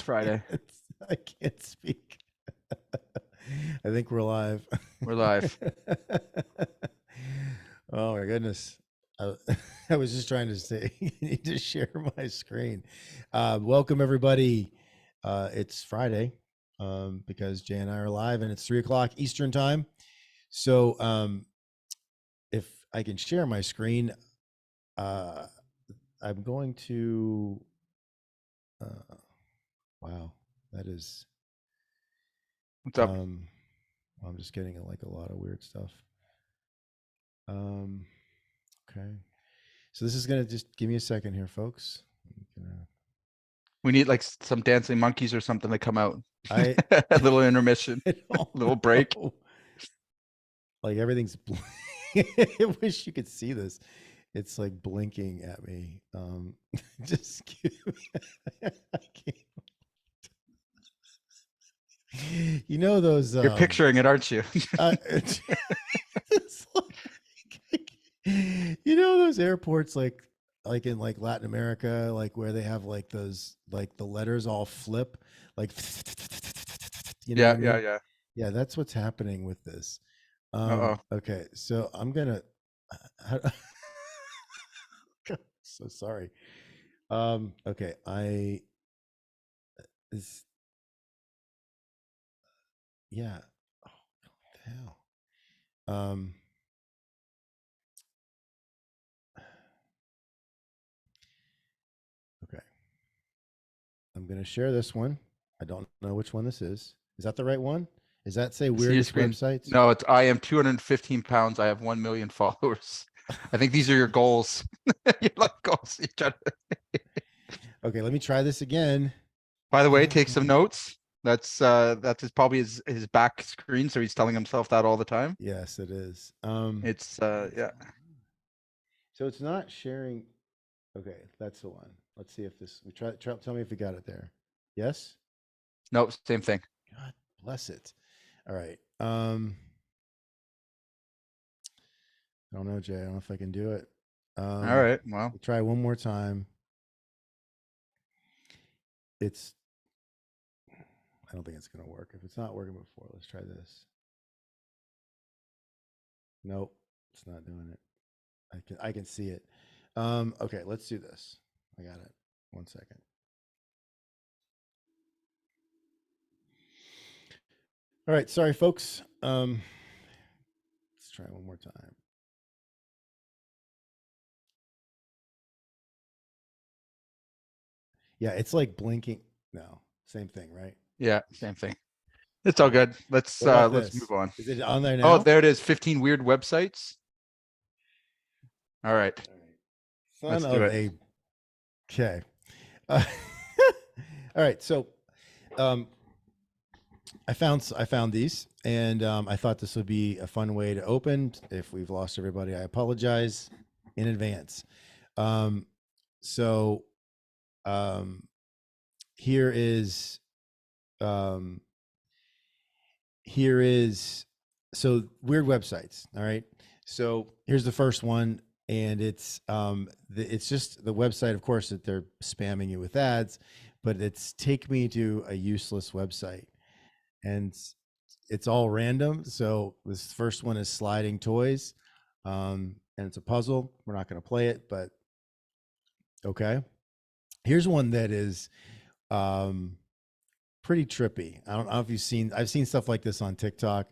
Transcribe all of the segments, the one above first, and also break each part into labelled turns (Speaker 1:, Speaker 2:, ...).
Speaker 1: Friday.
Speaker 2: I can't speak. I think we're live.
Speaker 1: We're live.
Speaker 2: Oh my goodness. I, I was just trying to say, you need to share my screen. Welcome everybody. It's Friday because Jay and I are live and it's 3:00 Eastern time. So if I can share my screen, I'm going to, wow, that is,
Speaker 1: What's up?
Speaker 2: I'm just getting like a lot of weird stuff. Okay. So this is gonna just give me a second here, folks.
Speaker 1: We need like some dancing monkeys or something to come out.
Speaker 2: I
Speaker 1: A little intermission,
Speaker 2: I don't
Speaker 1: little break.
Speaker 2: know. Like everything's. I wish you could see this. It's like blinking at me. Just give me. I can't. You know those.
Speaker 1: You're picturing it, aren't you?
Speaker 2: It's like, you know those airports like in like Latin America, like where they have like those like the letters all flip, like you know
Speaker 1: Yeah,
Speaker 2: what I mean?
Speaker 1: yeah.
Speaker 2: Yeah, that's what's happening with this.
Speaker 1: Uh-oh.
Speaker 2: Okay, so I'm gonna. God, so sorry. Okay, is yeah. Oh, what the hell? Okay. I'm going to share this one. I don't know which one this is. Is that the right one? Does that say
Speaker 1: See your
Speaker 2: weirdest
Speaker 1: screen?
Speaker 2: websites?
Speaker 1: No, it's I am 215 pounds. I have 1 million followers. I think these are your goals. Your life goals.
Speaker 2: Okay, let me try this again.
Speaker 1: By the way, take some notes. That's probably his back screen, so he's telling himself that all the time.
Speaker 2: Yes, it is.
Speaker 1: It's yeah.
Speaker 2: So it's not sharing. Okay, that's the one. Let's see if this. We try. Tell me if we got it there. Yes.
Speaker 1: Nope, same thing.
Speaker 2: God bless it. All right. I don't know, Jay. I don't know if I can do it.
Speaker 1: All right. Well,
Speaker 2: We'll try one more time. It's. I don't think it's gonna work. If it's not working before, let's try this. Nope, it's not doing it. I can see it. Okay, let's do this. I got it. 1 second. All right, sorry folks. Let's try one more time. Yeah, it's like blinking. No, same thing, right?
Speaker 1: yeah, same thing. It's all good. Let's
Speaker 2: What about
Speaker 1: let's
Speaker 2: this?
Speaker 1: move on.
Speaker 2: Is it on there
Speaker 1: Oh,
Speaker 2: now?
Speaker 1: there it is. 15 weird websites. All right.
Speaker 2: All right. Son
Speaker 1: Let's do
Speaker 2: of
Speaker 1: it.
Speaker 2: a. Okay. All right. So, I found these, and I thought this would be a fun way to open. If we've lost everybody, I apologize in advance. So, here is so weird websites. All right. So here's the first one, and it's just the website, of course, that they're spamming you with ads, but it's take me to a useless website, and it's all random. So this first one is sliding toys, and it's a puzzle. We're not going to play it, but okay. Here's one that is pretty trippy. I don't know if I've seen stuff like this on TikTok,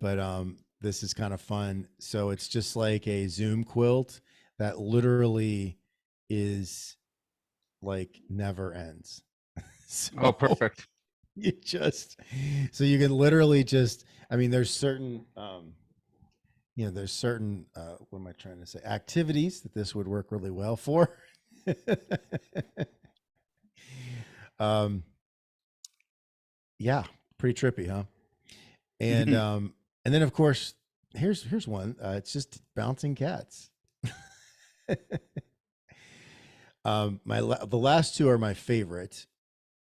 Speaker 2: but this is kind of fun. So it's just like a Zoom quilt that literally is like never ends. So
Speaker 1: Oh, perfect.
Speaker 2: you just so you can literally just, I mean, there's certain there's certain what am I trying to say, activities that this would work really well for. um yeah, pretty trippy, huh? And and then of course here's one. It's just bouncing cats. The last two are my favorite.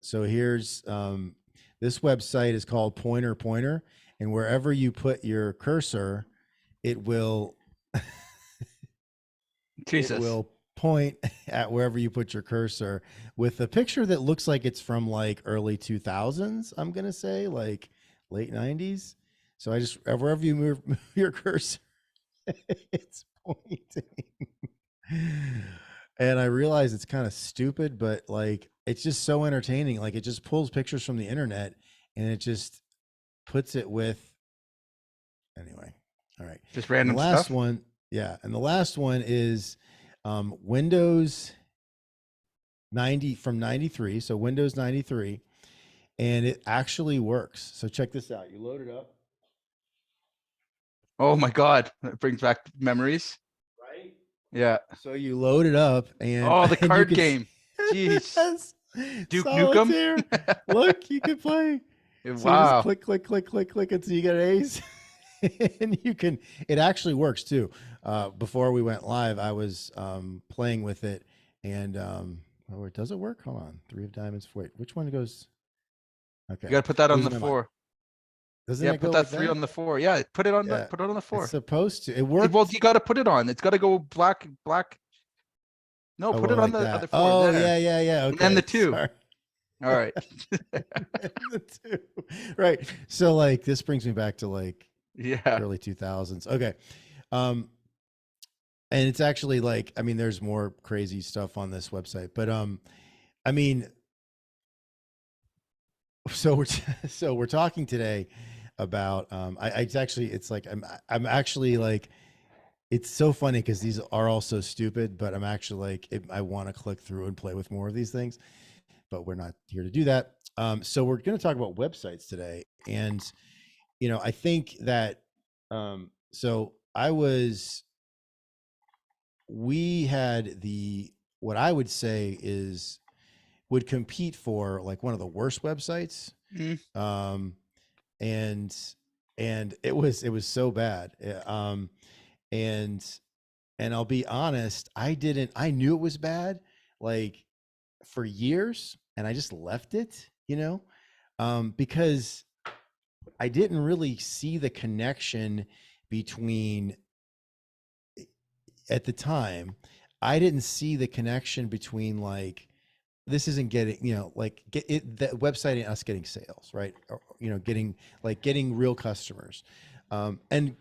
Speaker 2: So here's this website is called Pointer Pointer, and wherever you put your cursor, it will
Speaker 1: Jesus.
Speaker 2: it will point at wherever you put your cursor with a picture that looks like it's from like early 2000s. I'm going to say like late 90s. So I just, wherever you move your cursor, it's pointing. And I realize it's kind of stupid, but like it's just so entertaining. Like it just pulls pictures from the internet and it just puts it with, anyway. All right.
Speaker 1: Just
Speaker 2: And the
Speaker 1: random
Speaker 2: last
Speaker 1: stuff.
Speaker 2: one, yeah. And the last one is Windows 90 from 93. So Windows 93. And it actually works. So check this out. You load it up.
Speaker 1: Oh my God. It brings back memories.
Speaker 2: Right.
Speaker 1: Yeah.
Speaker 2: So you load it up and,
Speaker 1: Oh, the
Speaker 2: and you
Speaker 1: card
Speaker 2: can
Speaker 1: game. Jeez.
Speaker 2: yes,
Speaker 1: Duke Nukem.
Speaker 2: solitaire. Look, you can play. So you just
Speaker 1: Wow.
Speaker 2: click, click, click, click, click until you get an ace. And you can, it actually works too. Before we went live, I was playing with it and oh, does it work? Hold on. 3 of diamonds. Wait, which one goes?
Speaker 1: You
Speaker 2: Okay.
Speaker 1: got to put that on the
Speaker 2: Losing my mind.
Speaker 1: 4.
Speaker 2: Doesn't
Speaker 1: Yeah,
Speaker 2: it
Speaker 1: put
Speaker 2: go
Speaker 1: that
Speaker 2: like
Speaker 1: 3
Speaker 2: that?
Speaker 1: on the 4. Yeah,
Speaker 2: Yeah.
Speaker 1: put it on the
Speaker 2: It's
Speaker 1: 4.
Speaker 2: supposed to. It
Speaker 1: Well,
Speaker 2: worked.
Speaker 1: you got to put it on. It's got to go black, black. No,
Speaker 2: Oh,
Speaker 1: put
Speaker 2: well,
Speaker 1: it on
Speaker 2: like
Speaker 1: the
Speaker 2: that.
Speaker 1: other 4
Speaker 2: Oh,
Speaker 1: there.
Speaker 2: yeah, yeah, yeah.
Speaker 1: And then the
Speaker 2: Okay.
Speaker 1: 2.
Speaker 2: Sorry.
Speaker 1: All right.
Speaker 2: The two. Right. So like this brings me back to like
Speaker 1: Yeah.
Speaker 2: early 2000s. Okay. Um and it's actually like, I mean, there's more crazy stuff on this website, but I mean, so we're so we're talking today about it's actually, it's like I'm actually like, it's so funny because these are all so stupid, but I'm actually like I want to click through and play with more of these things, but we're not here to do that. So we're going to talk about websites today, and I think that so I was we had the what I would say is would compete for like one of the worst websites.
Speaker 1: Mm.
Speaker 2: Um and it was so bad. And I'll be honest, I knew it was bad like for years and I just left it, because I didn't really see the connection between at the time. I didn't see the connection between like this isn't getting, like get it the website and us getting sales, right? Or, getting real customers. And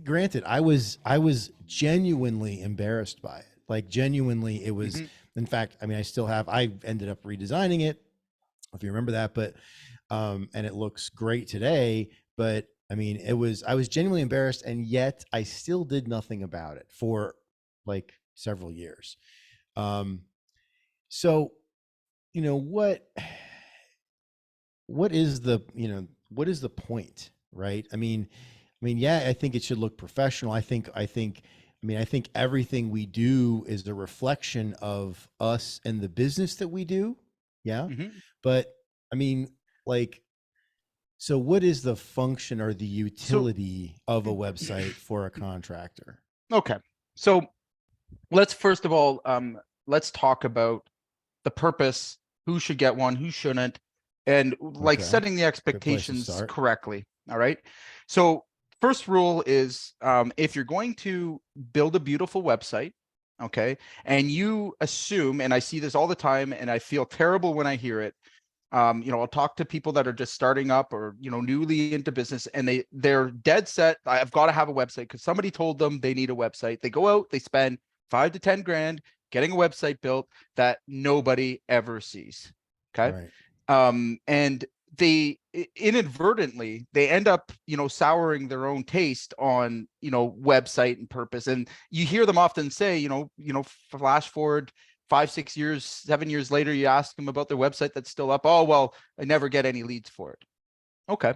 Speaker 2: granted, I was genuinely embarrassed by it. Like genuinely, it was.
Speaker 1: Hmm.
Speaker 2: In fact, I mean, I ended up redesigning it, if you remember that, but and it looks great today. But I mean, I was genuinely embarrassed, and yet I still did nothing about it for like several years. Um, so you know what is the what is the point, right? I mean, yeah, I think it should look professional. I think everything we do is a reflection of us and the business that we do. Yeah.
Speaker 1: Hmm.
Speaker 2: But I mean, like, so what is the function or the
Speaker 1: So,
Speaker 2: utility of a website for a contractor?
Speaker 1: okay. So let's first of all, let's talk about the purpose, who should get one, who shouldn't, and like
Speaker 2: Okay.
Speaker 1: setting the
Speaker 2: Good place to
Speaker 1: expectations
Speaker 2: start.
Speaker 1: correctly. All right. So first rule is if you're going to build a beautiful website, okay, and you assume, and I see this all the time, and I feel terrible when I hear it. I'll talk to people that are just starting up or newly into business, and they're dead set. I've got to have a website because somebody told them they need a website. They go out, they spend 5 to 10 grand getting a website built that nobody ever sees. Okay.
Speaker 2: Right.
Speaker 1: And they inadvertently they end up souring their own taste on website and purpose. And you hear them often say, flash forward 5, 6 years, 7 years later, you ask them about their website that's still up. Oh, well, I never get any leads for it. Okay.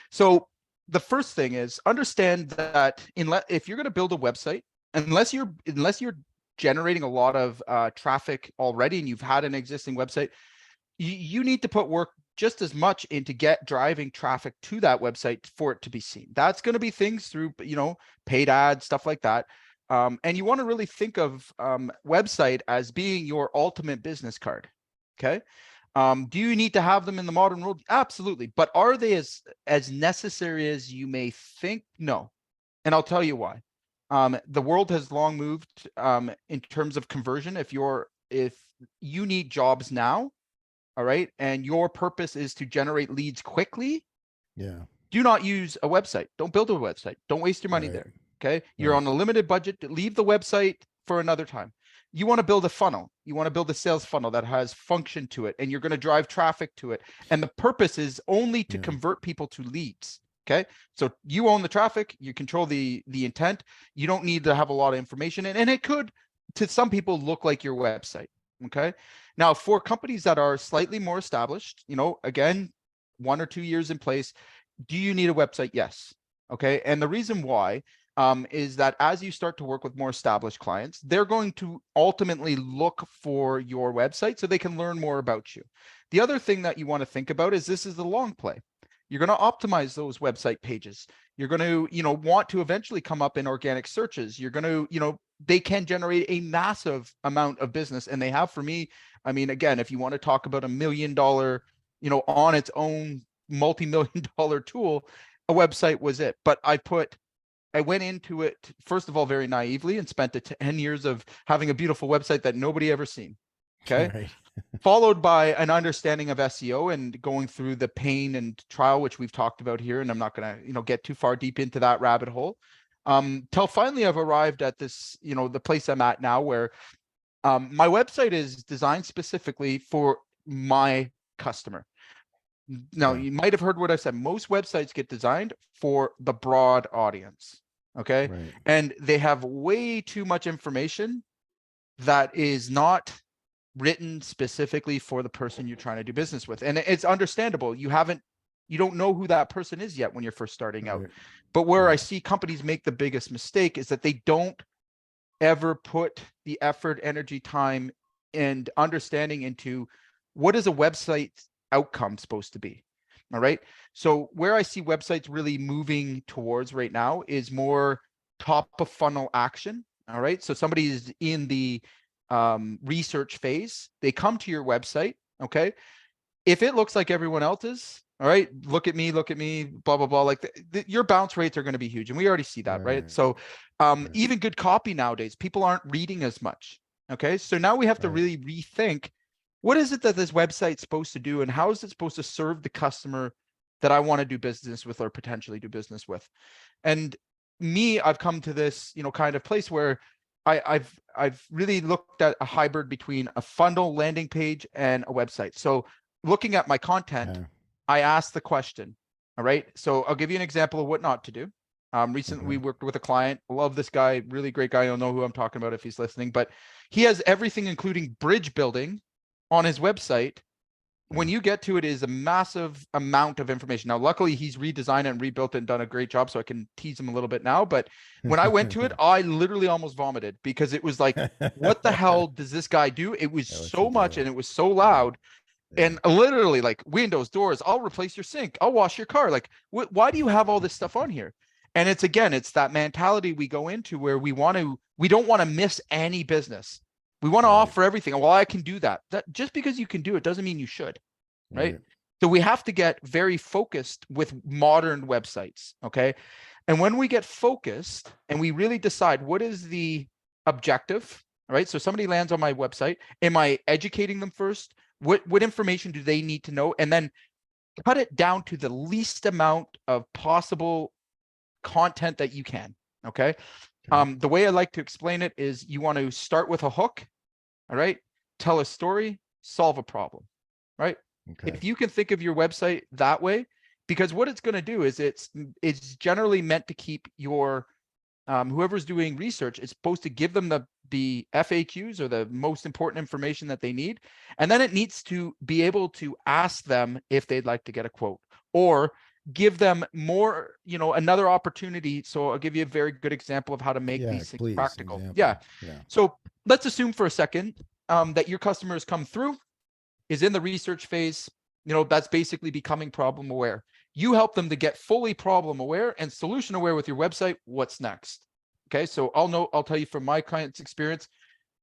Speaker 1: So the first thing is understand that if you're going to build a website, unless you're generating a lot of traffic already and you've had an existing website, you need to put work just as much into driving traffic to that website for it to be seen. That's going to be things through, paid ads, stuff like that. And you want to really think of website as being your ultimate business card. Okay. Do you need to have them in the modern world? Absolutely. But are they as necessary as you may think? No. And I'll tell you why. The world has long moved in terms of conversion. If you need jobs now, all right, and your purpose is to generate leads quickly,
Speaker 2: Yeah.
Speaker 1: do not use a website. Don't build a website. Don't waste your money
Speaker 2: Right.
Speaker 1: there. Okay. You're
Speaker 2: Right.
Speaker 1: on a limited budget. Leave the website for another time. You want to build a funnel. You want to build a sales funnel that has function to it, and you're going to drive traffic to it. And the purpose is only to
Speaker 2: Yeah.
Speaker 1: convert people to leads. Okay. So you own the traffic, you control the intent. You don't need to have a lot of information. And it could, to some people, look like your website. Okay. Now, for companies that are slightly more established, again, 1 or 2 years in place, do you need a website? Yes. Okay. And the reason why is that as you start to work with more established clients, they're going to ultimately look for your website so they can learn more about you. The other thing that you want to think about is this is the long play. You're going to optimize those website pages. You're going to, want to eventually come up in organic searches. You're going to, they can generate a massive amount of business. And they have for me, I mean, again, if you want to talk about $1 million, on its own multi-million dollar tool, a website was it. But I went into it, first of all, very naively and spent 10 years of having a beautiful website that nobody ever seen. Okay.
Speaker 2: Right.
Speaker 1: Followed by an understanding of SEO and going through the pain and trial, which we've talked about here. And I'm not going to, get too far deep into that rabbit hole. Till finally I've arrived at this, the place I'm at now where my website is designed specifically for my customer. Now,
Speaker 2: Okay.
Speaker 1: you might have heard what I said. Most websites get designed for the broad audience. Okay.
Speaker 2: Right.
Speaker 1: And they have way too much information that is not written specifically for the person you're trying to do business with. And it's understandable. You don't know who that person is yet when you're first starting out.
Speaker 2: Right.
Speaker 1: But where I
Speaker 2: Right.
Speaker 1: see companies make the biggest mistake is that they don't ever put the effort, energy, time, and understanding into what is a website outcome supposed to be. All right. So where I see websites really moving towards right now is more top of funnel action. All right. So somebody is in the research phase. They come to your website. Okay. If it looks like everyone else's, all right, look at me, blah, blah, blah. Like your bounce rates are going to be huge. And we already see that, right?
Speaker 2: Right.
Speaker 1: So
Speaker 2: Right.
Speaker 1: even good copy nowadays, people aren't reading as much. Okay. So now we have to
Speaker 2: Right.
Speaker 1: really rethink what is it that this website's supposed to do and how is it supposed to serve the customer that I want to do business with or potentially do business with. And I've come to this, kind of place where I've really looked at a hybrid between a funnel landing page and a website. So looking at my content,
Speaker 2: Okay.
Speaker 1: I asked the question. All right. So I'll give you an example of what not to do. Recently we
Speaker 2: Okay.
Speaker 1: worked with a client. Love this guy, really great guy. You'll know who I'm talking about if he's listening, but he has everything, including bridge building on his website. When
Speaker 2: Yeah.
Speaker 1: you get to it is a massive amount of information. Now, luckily he's redesigned it and rebuilt it and done a great job. So I can tease him a little bit now, but when I went to it, I literally almost vomited because it was like, what the hell does this guy do? It was
Speaker 2: Yeah, what's he
Speaker 1: so much
Speaker 2: do?
Speaker 1: and it was so
Speaker 2: Yeah.
Speaker 1: loud.
Speaker 2: Yeah.
Speaker 1: And literally like windows, doors, I'll replace your sink, I'll wash your car. Like, why do you have all this stuff on here? And it's that mentality we go into where we don't want to miss any business. We want to
Speaker 2: Right.
Speaker 1: offer everything. Well, I can do that. That just because you can do it doesn't mean you should, right?
Speaker 2: Right.
Speaker 1: So we have to get very focused with modern websites. Okay. And when we get focused and we really decide what is the objective, all right? So somebody lands on my website. Am I educating them first? What information do they need to know? And then cut it down to the least amount of possible content that you can. Okay.
Speaker 2: Okay.
Speaker 1: The way I like to explain it is you want to start with a hook. All right. Tell a story, solve a problem. Right.
Speaker 2: Okay.
Speaker 1: If you can think of your website that way, because what it's going to do is it's generally meant to keep your whoever's doing research is supposed to give them the FAQs or the most important information that they need. And then it needs to be able to ask them if they'd like to get a quote or give them more, another opportunity. So I'll give you a very good example of how to make
Speaker 2: Yeah.
Speaker 1: these things
Speaker 2: Please.
Speaker 1: practical. Yeah.
Speaker 2: Example. Yeah.
Speaker 1: So let's assume for a second that your customers come through, is in the research phase, that's basically becoming problem aware. You help them to get fully problem aware and solution aware with your website. What's next? Okay. So I'll tell you from my client's experience,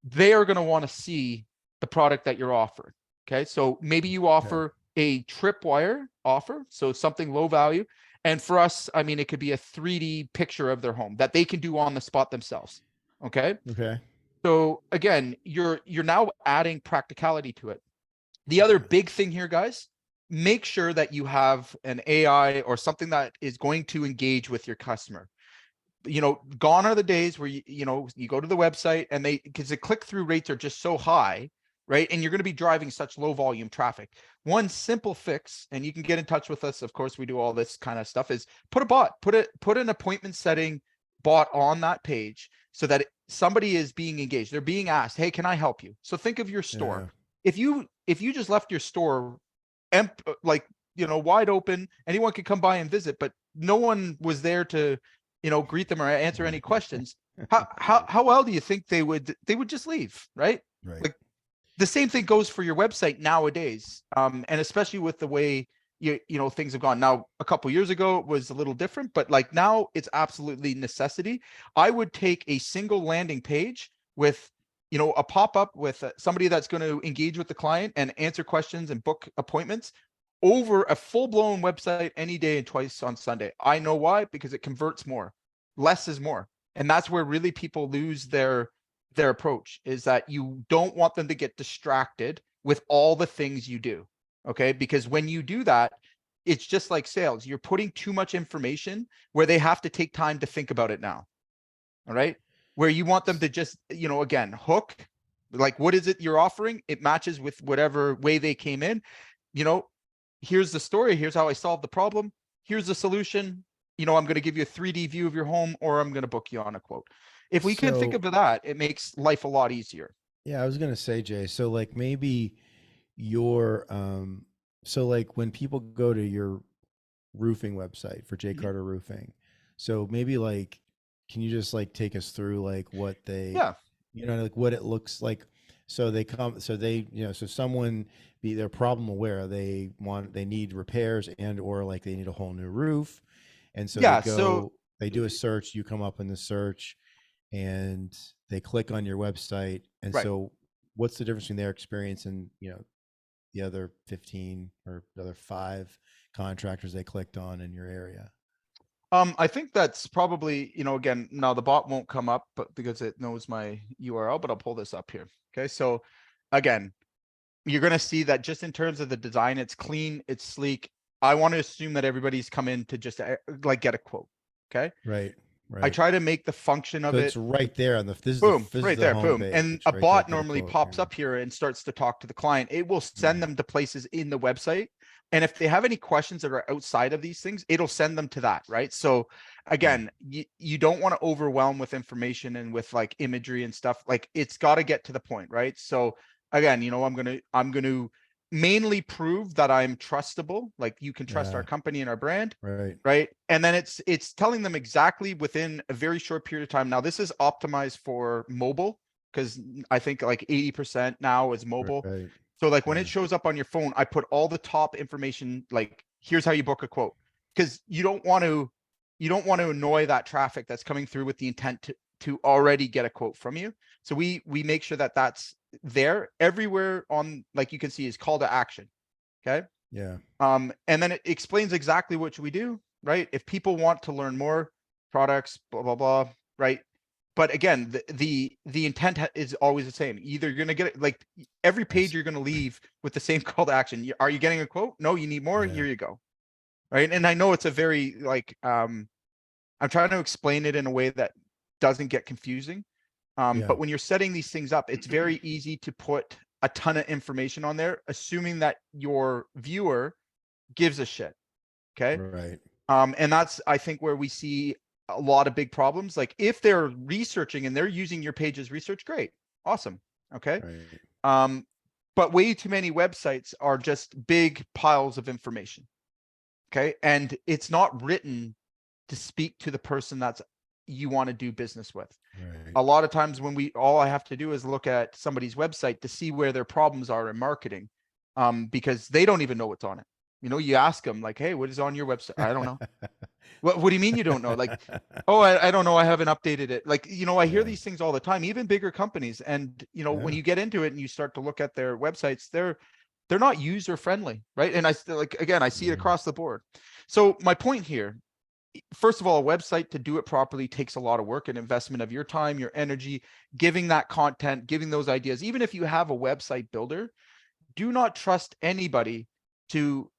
Speaker 1: they are going to want to see the product that you're offering. Okay. So maybe you
Speaker 2: Okay.
Speaker 1: offer a tripwire offer, so something low value, And for us, I mean, it could be a 3D picture of their home that they can do on the spot themselves. Okay.
Speaker 2: Okay.
Speaker 1: So again, you're now adding practicality to it. The other big thing here, guys, make sure that you have an AI or something that is going to engage with your customer. Gone are the days where you go to the website and because the click-through rates are just so high, right? And you're going to be driving such low volume traffic. One simple fix, and you can get in touch with us. Of course, we do all this kind of stuff, is put a bot, put an appointment setting bot on that page so that somebody is being engaged. They're being asked, hey, can I help you? So think of your store.
Speaker 2: Yeah.
Speaker 1: If you just left your store like, wide open, anyone could come by and visit, but no one was there to, greet them or answer any questions. How well do you think they would just leave, right?
Speaker 2: Right.
Speaker 1: Like the same thing goes for your website nowadays. And especially with the way things have gone. Now, a couple years ago it was a little different, but like now it's absolutely necessity. I would take a single landing page with a pop-up with somebody that's going to engage with the client and answer questions and book appointments over a full-blown website any day and twice on Sunday. I know why, because it converts more. Less is more. And that's where really people lose their approach, is that you don't want them to get distracted with all the things you do. Okay. Because when you do that, it's just like sales. You're putting too much information where they have to take time to think about it now. All right. Where you want them to just, again, hook, like, what is it you're offering? It matches with whatever way they came in. Here's the story. Here's how I solved the problem. Here's the solution. I'm going to give you a 3D view of your home, or I'm going to book you on a quote. If we can think
Speaker 2: So
Speaker 1: of that, it makes life a lot easier.
Speaker 2: yeah, I was gonna say, Jay. So like maybe your so like when people go to your roofing website for Jay
Speaker 1: Mhm.
Speaker 2: Carter Roofing, so maybe like can you just like take us through like what they,
Speaker 1: Yeah.
Speaker 2: like what it looks like? So they come, so they, so someone be they're problem aware, they need repairs and or like they need a whole new roof, and so they
Speaker 1: Yeah. So
Speaker 2: go, they do a search, you come up in the search, and they click on your website. And
Speaker 1: right.
Speaker 2: so what's the difference between their experience and, the other 15 or the other 5 contractors they clicked on in your area?
Speaker 1: I think that's probably, again, now the bot won't come up, but because it knows my URL, but I'll pull this up here. Okay. So again, you're going to see that just in terms of the design, it's clean, it's sleek. I want to assume that everybody's come in to just like get a quote. Okay.
Speaker 2: Right,
Speaker 1: I
Speaker 2: right.
Speaker 1: try to make the function
Speaker 2: So
Speaker 1: of
Speaker 2: it's
Speaker 1: it,
Speaker 2: right there on the,
Speaker 1: boom,
Speaker 2: this is
Speaker 1: right
Speaker 2: the
Speaker 1: there, boom.
Speaker 2: homepage
Speaker 1: And a
Speaker 2: right there,
Speaker 1: bot
Speaker 2: get a
Speaker 1: normally
Speaker 2: quote.
Speaker 1: pops
Speaker 2: Yeah.
Speaker 1: up here and starts to talk to the client. It will send
Speaker 2: Yeah.
Speaker 1: them to places in the website. And if they have any questions that are outside of these things, it'll send them to that, right? So
Speaker 2: Yeah.
Speaker 1: again, you don't want to overwhelm with information and with like imagery and stuff. Like it's got to get to the point, right? So again, I'm gonna mainly prove that I'm trustable. Like you can trust our
Speaker 2: Yeah.
Speaker 1: company and our brand,
Speaker 2: Right.
Speaker 1: right? And then it's telling them exactly within a very short period of time. Now this is optimized for mobile because I think like 80% now is mobile.
Speaker 2: Right.
Speaker 1: So like when
Speaker 2: Yeah.
Speaker 1: it shows up on your phone, I put all the top information, like here's how you book a quote. Because you don't want to annoy that traffic that's coming through with the intent to already get a quote from you. So we make sure that that's there everywhere on, like you can see, is call to action. Okay.
Speaker 2: Yeah.
Speaker 1: And then it explains exactly what we do, right? If people want to learn more products, blah, blah, blah, right? But again, the intent is always the same. Either you're going to get it, like every
Speaker 2: I
Speaker 1: page
Speaker 2: see.
Speaker 1: you're going to leave with the same call to action. Are you getting a quote? No, you need more.
Speaker 2: Yeah.
Speaker 1: Here you go. Right. And I know it's a very like, I'm trying to explain it in a way that doesn't get confusing.
Speaker 2: Yeah.
Speaker 1: But when you're setting these things up, it's very easy to put a ton of information on there, assuming that your viewer gives a shit. Okay.
Speaker 2: Right.
Speaker 1: And that's, I think, where we see a lot of big problems. Like if they're researching and they're using your page as research, great. Awesome. Okay.
Speaker 2: Right.
Speaker 1: Um, but way too many websites are just big piles of information. Okay. And it's not written to speak to the person that's you want to do business with.
Speaker 2: Right.
Speaker 1: A lot of times when all I have to do is look at somebody's website to see where their problems are in marketing, because they don't even know what's on it. You ask them like, hey, what is on your website? I don't know. What do you mean you don't know? Like, oh, I don't know. I haven't updated it. Like, I hear
Speaker 2: Yeah.
Speaker 1: these things all the time, even bigger companies. And, when
Speaker 2: Yeah.
Speaker 1: you get into it and you start to look at their websites, they're not user friendly, right? And I still, like, again, I see it
Speaker 2: Yeah.
Speaker 1: across the board. So my point here, first of all, a website to do it properly takes a lot of work and investment of your time, your energy, giving that content, giving those ideas. Even if you have a website builder, do not trust anybody to,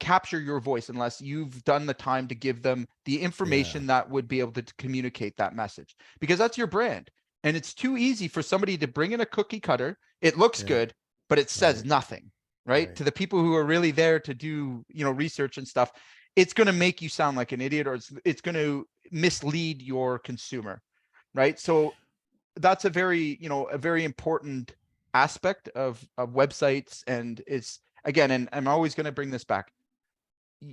Speaker 1: capture your voice unless you've done the time to give them the
Speaker 2: Yeah.
Speaker 1: information that would be able to communicate that message, because that's your brand. And it's too easy for somebody to bring in a cookie cutter. It looks
Speaker 2: Yeah.
Speaker 1: good, but it says
Speaker 2: Right.
Speaker 1: nothing, right?
Speaker 2: Right.
Speaker 1: To the people who are really there to do, research and stuff, it's going to make you sound like an idiot, or it's going to mislead your consumer, right? So that's a very important aspect of websites. And it's, again, and I'm always going to bring this back,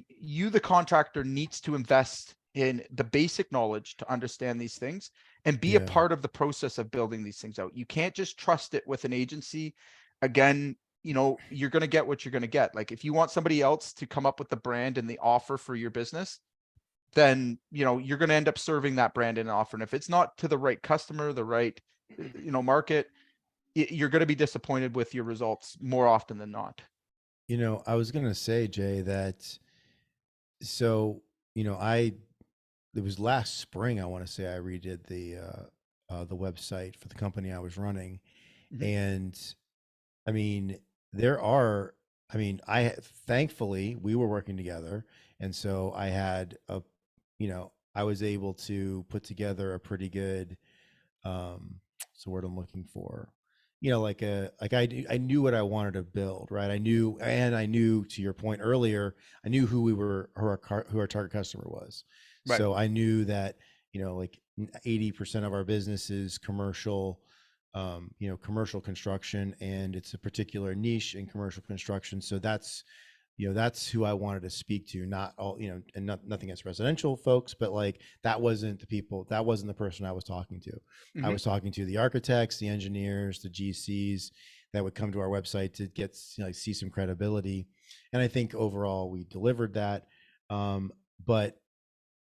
Speaker 1: you, the contractor, needs to invest in the basic knowledge to understand these things and be a
Speaker 2: Yeah.
Speaker 1: part of the process of building these things out. You can't just trust it with an agency. Again, you're going to get what you're going to get. Like, if you want somebody else to come up with the brand and the offer for your business, then, you're going to end up serving that brand and offer. And if it's not to the right customer, the right, market, you're going to be disappointed with your results more often than not.
Speaker 2: I was gonna say, Jay, that so I it was last spring. I want to say I redid the website for the company I was running,
Speaker 1: Mhm.
Speaker 2: and I mean there are. I mean, thankfully we were working together, and so I had I was able to put together a pretty good what's the word I'm looking for? I knew what I wanted to build, right? I knew to your point earlier, I knew who our target customer was.
Speaker 1: Right.
Speaker 2: So I knew that, like 80% of our business is commercial, commercial construction, and it's a particular niche in commercial construction. So that's who I wanted to speak to, not all, and nothing against residential folks, but like that wasn't the person I was talking to. I
Speaker 1: Hmm.
Speaker 2: was talking to the architects, the engineers, the GCs that would come to our website to get, see some credibility. And I think overall we delivered that. But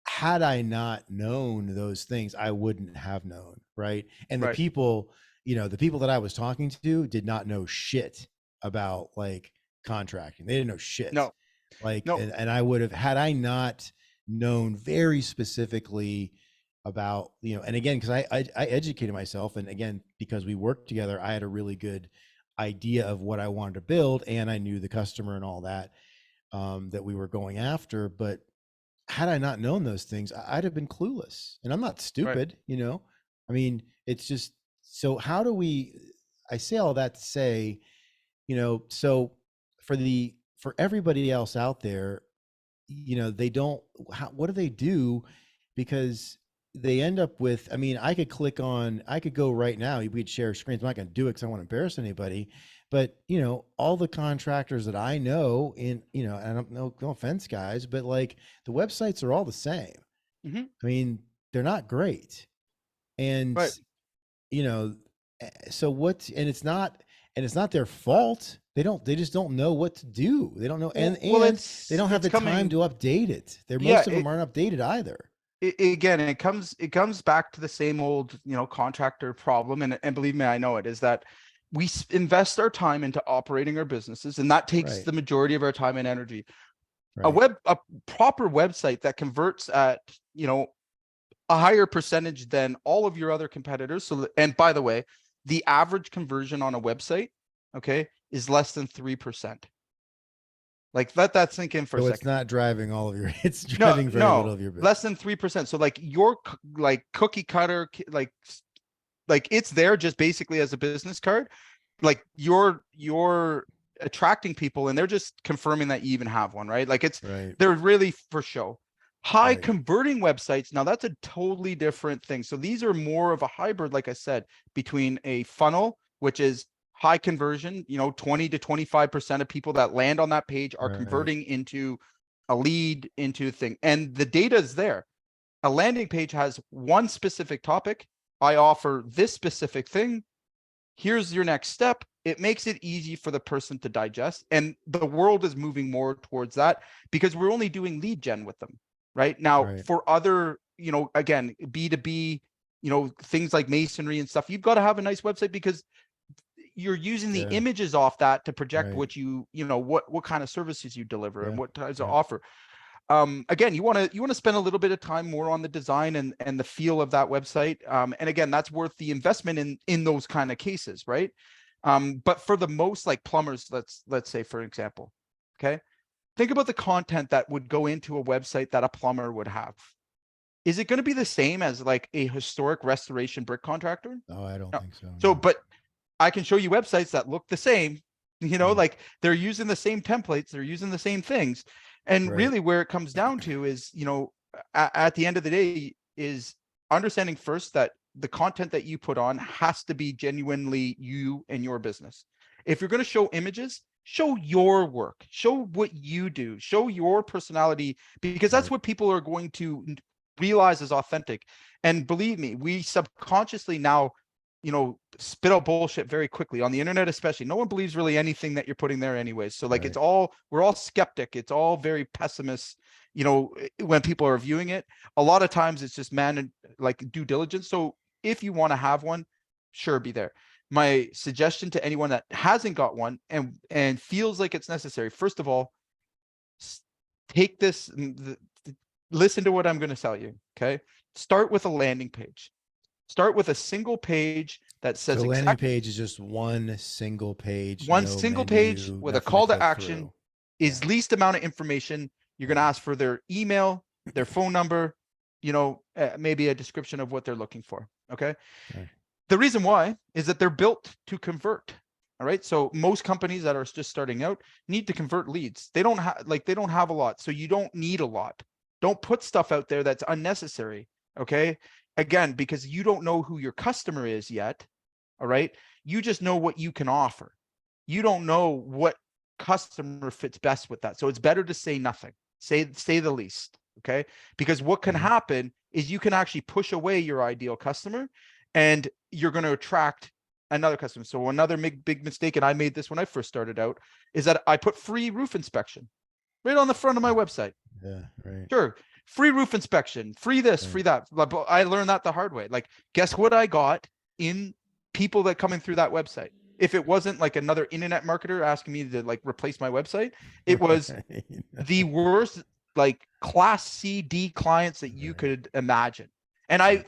Speaker 2: had I not known those things, I wouldn't have known. Right. And
Speaker 1: Right.
Speaker 2: the people that I was talking to did not know shit about like contracting. They didn't know shit.
Speaker 1: No,
Speaker 2: Like,
Speaker 1: no.
Speaker 2: and I would have, had I not known very specifically about, and again, because I educated myself. And again, because we worked together, I had a really good idea of what I wanted to build. And I knew the customer and all that, that we were going after. But had I not known those things, I'd have been clueless. And I'm not
Speaker 1: Right.
Speaker 2: stupid. I mean, it's just, so how do we, I say all that to say, so for everybody else out there, they don't, what do they do? Because they end up with, I mean, I could go right now, we could share screens. I'm not going to do it because I don't want to embarrass anybody. But, all the contractors that I know I don't know, no offense, guys, but like the websites are all the same.
Speaker 1: Hmm.
Speaker 2: I mean, they're not great. And,
Speaker 1: Right.
Speaker 2: you know, so it's not their fault. They just don't know what to do. They don't know. And,
Speaker 1: Well,
Speaker 2: they don't have
Speaker 1: it's
Speaker 2: the time
Speaker 1: coming.
Speaker 2: to update it.
Speaker 1: Yeah.
Speaker 2: Most of them aren't updated either.
Speaker 1: Again, it comes back to the same old, contractor problem. And believe me, I know it is that we invest our time into operating our businesses, and that takes
Speaker 2: Right.
Speaker 1: the majority of our time and energy.
Speaker 2: Right.
Speaker 1: A proper website that converts at, a higher percentage than all of your other competitors. So, and by the way, the average conversion on a website, okay, is less than 3%. Like, let that sink in for a
Speaker 2: So it's
Speaker 1: second.
Speaker 2: not driving all of your, it's
Speaker 1: No,
Speaker 2: driving very little
Speaker 1: no,
Speaker 2: of your business.
Speaker 1: less than 3%. So like your like cookie cutter, like it's there just basically as a business card. Like you're attracting people, and they're just confirming that you even have one, right? Like
Speaker 2: Right.
Speaker 1: they're really for show. High
Speaker 2: Right.
Speaker 1: converting websites, now that's a totally different thing. So these are more of a hybrid, like I said, between a funnel, which is high conversion, 20 to 25% of people that land on that page are
Speaker 2: Right.
Speaker 1: converting into a lead, into a thing. And the data is there. A landing page has one specific topic. I offer this specific thing. Here's your next step. It makes it easy for the person to digest. And the world is moving more towards that because we're only doing lead gen with them right now.
Speaker 2: Right.
Speaker 1: For other, again, B2B, things like masonry and stuff, you've got to have a nice website because you're using the
Speaker 2: Yeah.
Speaker 1: images off that to project
Speaker 2: Right.
Speaker 1: what what kind of services you deliver and
Speaker 2: Yeah.
Speaker 1: what types of
Speaker 2: Yeah.
Speaker 1: offer. Again, you want to spend a little bit of time more on the design and the feel of that website. And again, that's worth the investment in those kind of cases, right? But for the most, like plumbers, let's say for example, okay, think about the content that would go into a website that a plumber would have. Is it going to be the same as like a historic restoration brick contractor?
Speaker 2: Oh, I don't
Speaker 1: No.
Speaker 2: think so.
Speaker 1: So,
Speaker 2: No.
Speaker 1: but I can show you websites that look the same,
Speaker 2: Mm,
Speaker 1: like they're using the same templates, they're using the same things. And
Speaker 2: right.
Speaker 1: really where it comes down to is, at the end of the day is understanding first that the content that you put on has to be genuinely you and your business. If you're going to show images, show your work, show what you do, show your personality, because that's
Speaker 2: Right.
Speaker 1: what people are going to realize is authentic. And believe me, we subconsciously now spit out bullshit very quickly on the internet, especially. No one believes really anything that you're putting there anyways. So like
Speaker 2: Right.
Speaker 1: we're all skeptic. It's all very pessimist, when people are viewing it. A lot of times it's just like due diligence. So if you want to have one, sure, be there. My suggestion to anyone that hasn't got one and feels like it's necessary, first of all, take this, listen to what I'm going to tell you. Okay. Start with a landing page. Start with a single page that
Speaker 2: So
Speaker 1: says
Speaker 2: the landing
Speaker 1: exactly
Speaker 2: page is just one single page,
Speaker 1: one
Speaker 2: no
Speaker 1: single page
Speaker 2: menu,
Speaker 1: with a
Speaker 2: nothing to
Speaker 1: call to
Speaker 2: click
Speaker 1: action,
Speaker 2: through. Yeah.
Speaker 1: is least amount of information. You're going to
Speaker 2: Yeah.
Speaker 1: ask for their email, their phone number, maybe a description of what they're looking for. Okay.
Speaker 2: Okay.
Speaker 1: The reason why is that they're built to convert. All right. So most companies that are just starting out need to convert leads. They don't have a lot. So you don't need a lot. Don't put stuff out there that's unnecessary. Okay. Again, because you don't know who your customer is yet. All right. You just know what you can offer. You don't know what customer fits best with that. So it's better to say nothing. Say the least. Okay. Because what can
Speaker 2: Mhm.
Speaker 1: happen is you can actually push away your ideal customer and you're going to attract another customer. So another big mistake, and I made this when I first started out, is that I put free roof inspection right on the front of my website.
Speaker 2: Yeah. Right.
Speaker 1: Sure. Free roof inspection, free this,
Speaker 2: Right.
Speaker 1: free that. But I learned that the hard way. Like, guess what I got in people that coming through that website? If it wasn't like another internet marketer asking me to like replace my website, it was
Speaker 2: Right.
Speaker 1: the worst, like class C, D clients that you
Speaker 2: Right.
Speaker 1: could imagine. And
Speaker 2: Yeah.
Speaker 1: I,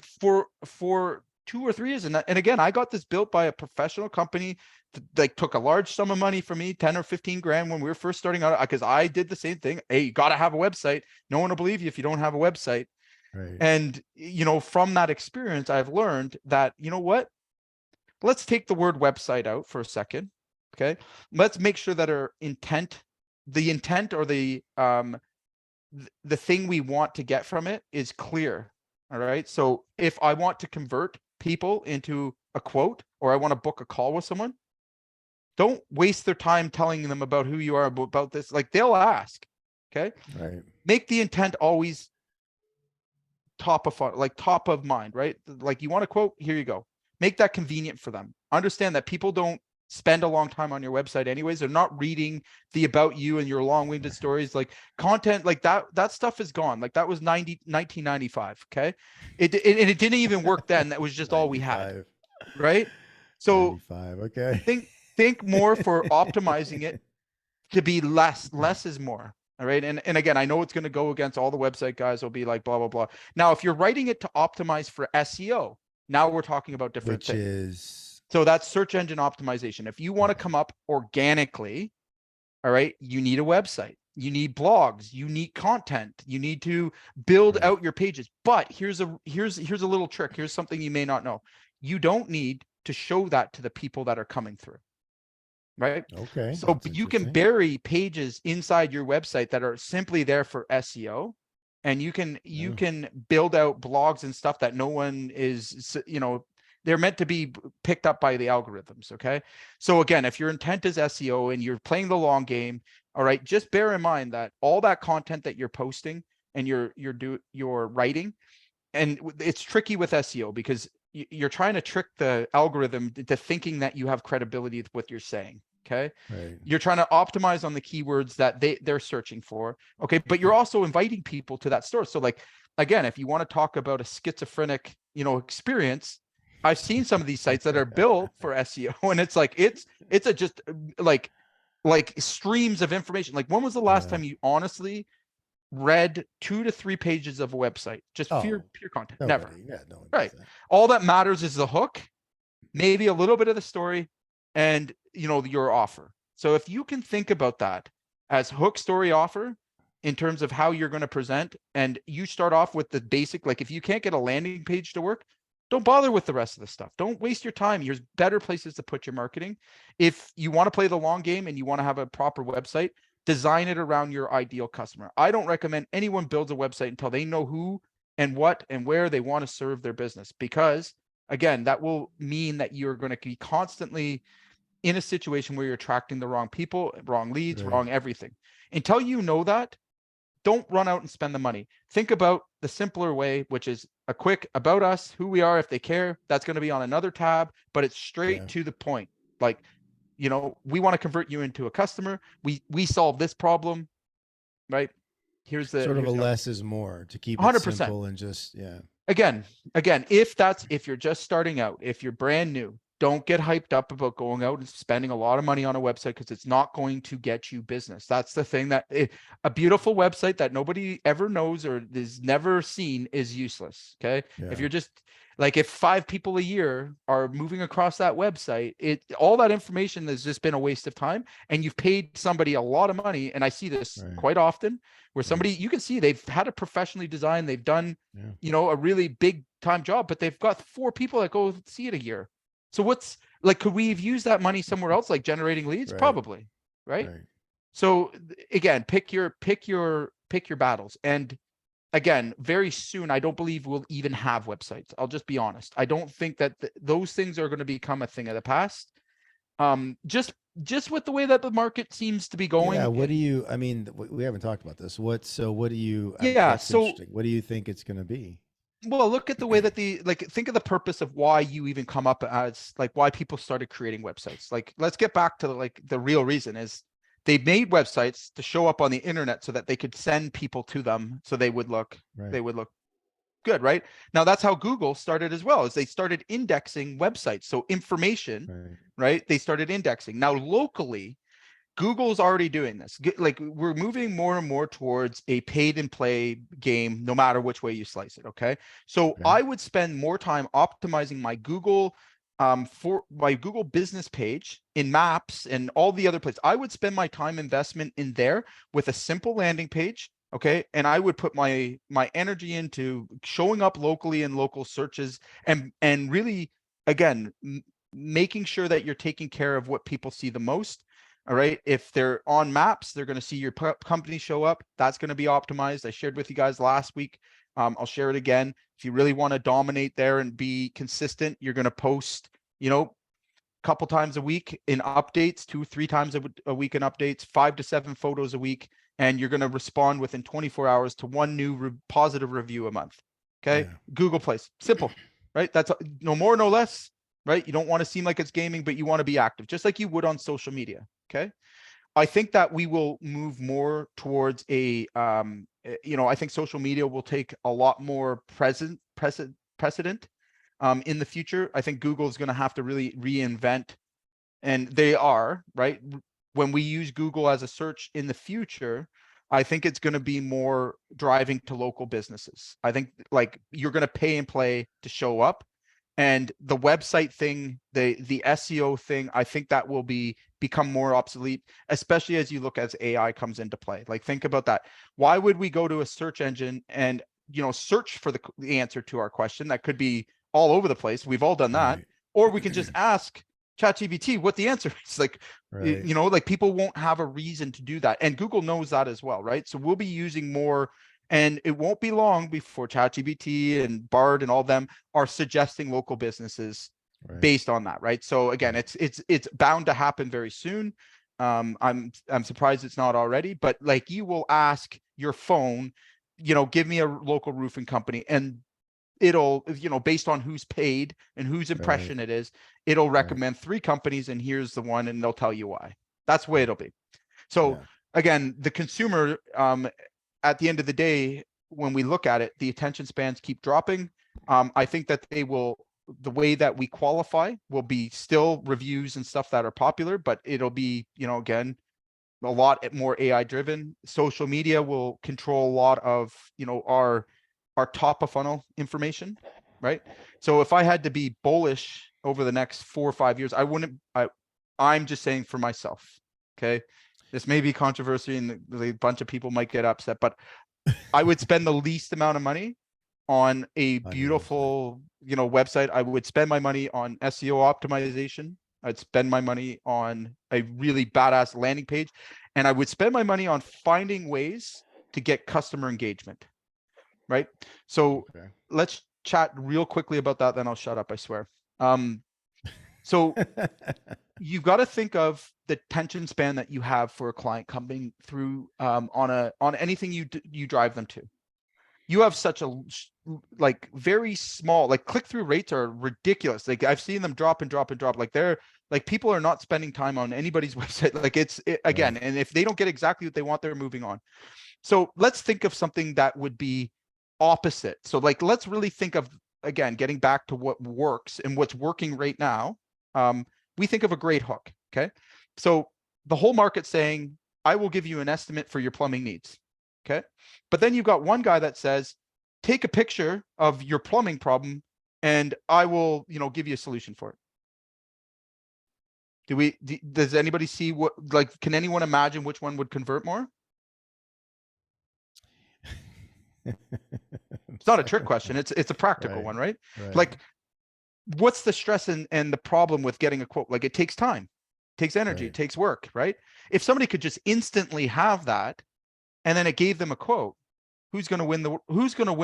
Speaker 1: for 2 or 3 years, and again, I got this built by a professional company that like took a large sum of money from me, 10 or 15 grand when we were first starting out, because I did the same thing. Hey, you got to have a website. No one will believe you if you don't have a website.
Speaker 2: Right.
Speaker 1: And, from that experience, I've learned that, you know what? Let's take the word website out for a second. Okay. Let's make sure that the intent or the thing we want to get from it is clear. All right. So if I want to convert people into a quote or I want to book a call with someone, don't waste their time telling them about who you are, about this. Like they'll ask. Okay.
Speaker 2: Right.
Speaker 1: Make the intent always top of mind, right? Like you want to quote, here you go. Make that convenient for them. Understand that people don't spend a long time on your website anyways. They're not reading the about you and your long-winded stories. Like content like that stuff is gone. Like that was 1995. Okay. It didn't even work then. That was just all we had.
Speaker 2: 95.
Speaker 1: Right. So
Speaker 2: 95. Okay.
Speaker 1: think more for optimizing it to be less. Less is more. All right. And again, I know it's going to go against all the website guys will be like, blah, blah, blah. Now, if you're writing it to optimize for SEO, now we're talking about different
Speaker 2: Which
Speaker 1: things.
Speaker 2: is
Speaker 1: So that's search engine optimization. If you want to come up organically, all right, you need a website. You need blogs, you need content, you need to build
Speaker 2: right.
Speaker 1: out your pages. But here's a little trick. Here's something you may not know. You don't need to show that to the people that are coming through. Right.
Speaker 2: Okay.
Speaker 1: So
Speaker 2: That's
Speaker 1: you can
Speaker 2: interesting.
Speaker 1: bury pages inside your website that are simply there for SEO. And you
Speaker 2: Yeah.
Speaker 1: can build out blogs and stuff that no one is, they're meant to be picked up by the algorithms. Okay. So again, if your intent is SEO and you're playing the long game, all right, just bear in mind that all that content that you're posting and you're writing, and it's tricky with SEO because you're trying to trick the algorithm to thinking that you have credibility with what you're saying. Okay.
Speaker 2: Right.
Speaker 1: You're trying to optimize on the keywords that they're searching for. Okay. But you're also inviting people to that store. So like, again, if you want to talk about a schizophrenic, experience, I've seen some of these sites that are built for SEO, and it's like it's a just like streams of information. Like, when was the last
Speaker 2: Yeah.
Speaker 1: time you honestly read 2 to 3 pages of a website? Just
Speaker 2: Oh,
Speaker 1: pure content. Never.
Speaker 2: nobody. Yeah, no one does
Speaker 1: Right.
Speaker 2: that.
Speaker 1: All that matters is the hook, maybe a little bit of the story, and your offer. So if you can think about that as hook, story, offer in terms of how you're going to present, and you start off with the basic, like if you can't get a landing page to work, don't bother with the rest of the stuff. Don't waste your time. There's better places to put your marketing. If you want to play the long game and you want to have a proper website, design it around your ideal customer. I don't recommend anyone builds a website until they know who and what and where they want to serve their business, because again, that will mean that you're going to be constantly in a situation where you're attracting the wrong people, wrong leads,
Speaker 2: Right.
Speaker 1: wrong everything. Until you know that, don't run out and spend the money. Think about the simpler way, which is a quick about us, who we are, if they care. That's going to be on another tab, but it's straight
Speaker 2: Yeah.
Speaker 1: to the point. Like, we want to convert you into a customer. We solve this problem, right? Here's
Speaker 2: Sort of a
Speaker 1: the
Speaker 2: less is more, to keep it
Speaker 1: 100%.
Speaker 2: simple and just, yeah.
Speaker 1: Again, if you're just starting out, if you're brand new, don't get hyped up about going out and spending a lot of money on a website, because it's not going to get you business. That's the thing, that a beautiful website that nobody ever knows or is never seen is useless. Okay.
Speaker 2: Yeah.
Speaker 1: If you're just like, if 5 people a year are moving across that website, all that information has just been a waste of time, and you've paid somebody a lot of money. And I see this
Speaker 2: Right.
Speaker 1: quite often, where
Speaker 2: Right.
Speaker 1: somebody, you can see they've had it professionally designed, they've done
Speaker 2: Yeah.
Speaker 1: a really big time job, but they've got 4 people that go see it a year. So what's like, could we have used that money somewhere else, like generating leads?
Speaker 2: Right.
Speaker 1: Probably. Right.
Speaker 2: Right.
Speaker 1: So again, pick your battles. And again, very soon, I don't believe we'll even have websites. I'll just be honest. I don't think that those things are going to become a thing of the past. Just with the way that the market seems to be
Speaker 2: Yeah.
Speaker 1: going.
Speaker 2: What do you, I mean, we haven't talked about this. What do you,
Speaker 1: Yeah.
Speaker 2: that's
Speaker 1: So,
Speaker 2: interesting. What do you think it's going to be?
Speaker 1: well, look at the way that think of the purpose of why you even come up as, like, why people started creating websites. Like, let's get back to like the real reason is they made websites to show up on the internet so that they could send people to them, so they would look
Speaker 2: Right.
Speaker 1: good, right? Now that's how Google started as well, is they started indexing websites. So information,
Speaker 2: Right.
Speaker 1: right? They started indexing. Now locally, Google's already doing this. Like, we're moving more and more towards a paid and play game, no matter which way you slice it. Okay. So
Speaker 2: Okay.
Speaker 1: I would spend more time optimizing my Google, for my Google business page in maps and all the other places. I would spend my time investment in there with a simple landing page. Okay. And I would put my energy into showing up locally in local searches, and really, again, making sure that you're taking care of what people see the most. All right. If they're on maps, they're going to see your company show up. That's going to be optimized. I shared with you guys last week. I'll share it again. If you really want to dominate there and be consistent, you're going to post, a couple times a week in updates, 2-3 times a week in updates, 5 to 7 photos a week. And you're going to respond within 24 hours to one new positive review a month. Okay.
Speaker 2: Yeah.
Speaker 1: Google Place, simple, right? That's no more, no less, right? You don't want to seem like it's gaming, but you want to be active, just like you would on social media. Okay. I think that we will move more towards I think social media will take a lot more precedent in the future. I think Google is going to have to really reinvent, and they are, right? When we use Google as a search in the future, I think it's going to be more driving to local businesses. I think, like, you're going to pay and play to show up. And the website thing, the SEO thing, I think that will become more obsolete, especially as you look as AI comes into play. Like, think about that. Why would we go to a search engine and search for the answer to our question? That could be all over the place. We've all done that.
Speaker 2: Right.
Speaker 1: Or we can just ask ChatGPT what the answer is. Like,
Speaker 2: Right.
Speaker 1: like, people won't have a reason to do that, and Google knows that as well, right? So we'll be using more. And it won't be long before ChatGPT and Bard and all them are suggesting local businesses
Speaker 2: Right.
Speaker 1: based on that, right? So again,
Speaker 2: Right.
Speaker 1: it's bound to happen very soon. I'm surprised it's not already, but like, you will ask your phone, give me a local roofing company, and it'll, based on who's paid and whose impression it is, it'll recommend 3 companies, and here's the one, and they'll tell you why. That's the way it'll be. So
Speaker 2: Yeah.
Speaker 1: again, the consumer, at the end of the day, when we look at it, the attention spans keep dropping. I think that they will the way that we qualify will be still reviews and stuff that are popular, but it'll be, again, a lot more AI driven. Social media will control a lot of, our top of funnel information, right? So if I had to be bullish over the next 4 or 5 years, I'm just saying for myself. Okay. This may be controversy and a bunch of people might get upset, but I would spend the least amount of money on a
Speaker 2: On your website.
Speaker 1: beautiful, website. I would spend my money on SEO optimization. I'd spend my money on a really badass landing page, and I would spend my money on finding ways to get customer engagement, right? So
Speaker 2: Okay.
Speaker 1: let's chat real quickly about that, then I'll shut up, I swear. So you've got to think of the attention span that you have for a client coming through on anything you drive them to. You have such a very small, click-through rates are ridiculous. Like I've seen them drop and drop and drop. Like they're like, people are not spending time on anybody's website. Like again,
Speaker 2: Right.
Speaker 1: and if they don't get exactly what they want, they're moving on. So let's think of something that would be opposite. So let's really think of, again, getting back to what works and what's working right now. We think of a great hook. Okay. So the whole market's saying, I will give you an estimate for your plumbing needs. Okay. But then you've got one guy that says, take a picture of your plumbing problem and I will, give you a solution for it. Does anybody see can anyone imagine which one would convert more? It's not a trick question. It's a practical one, right? Like, what's the stress and the problem with getting a quote? Like, it takes time, it takes energy, it takes work, right? If somebody could just instantly have that, and then it gave them a quote, who's going to win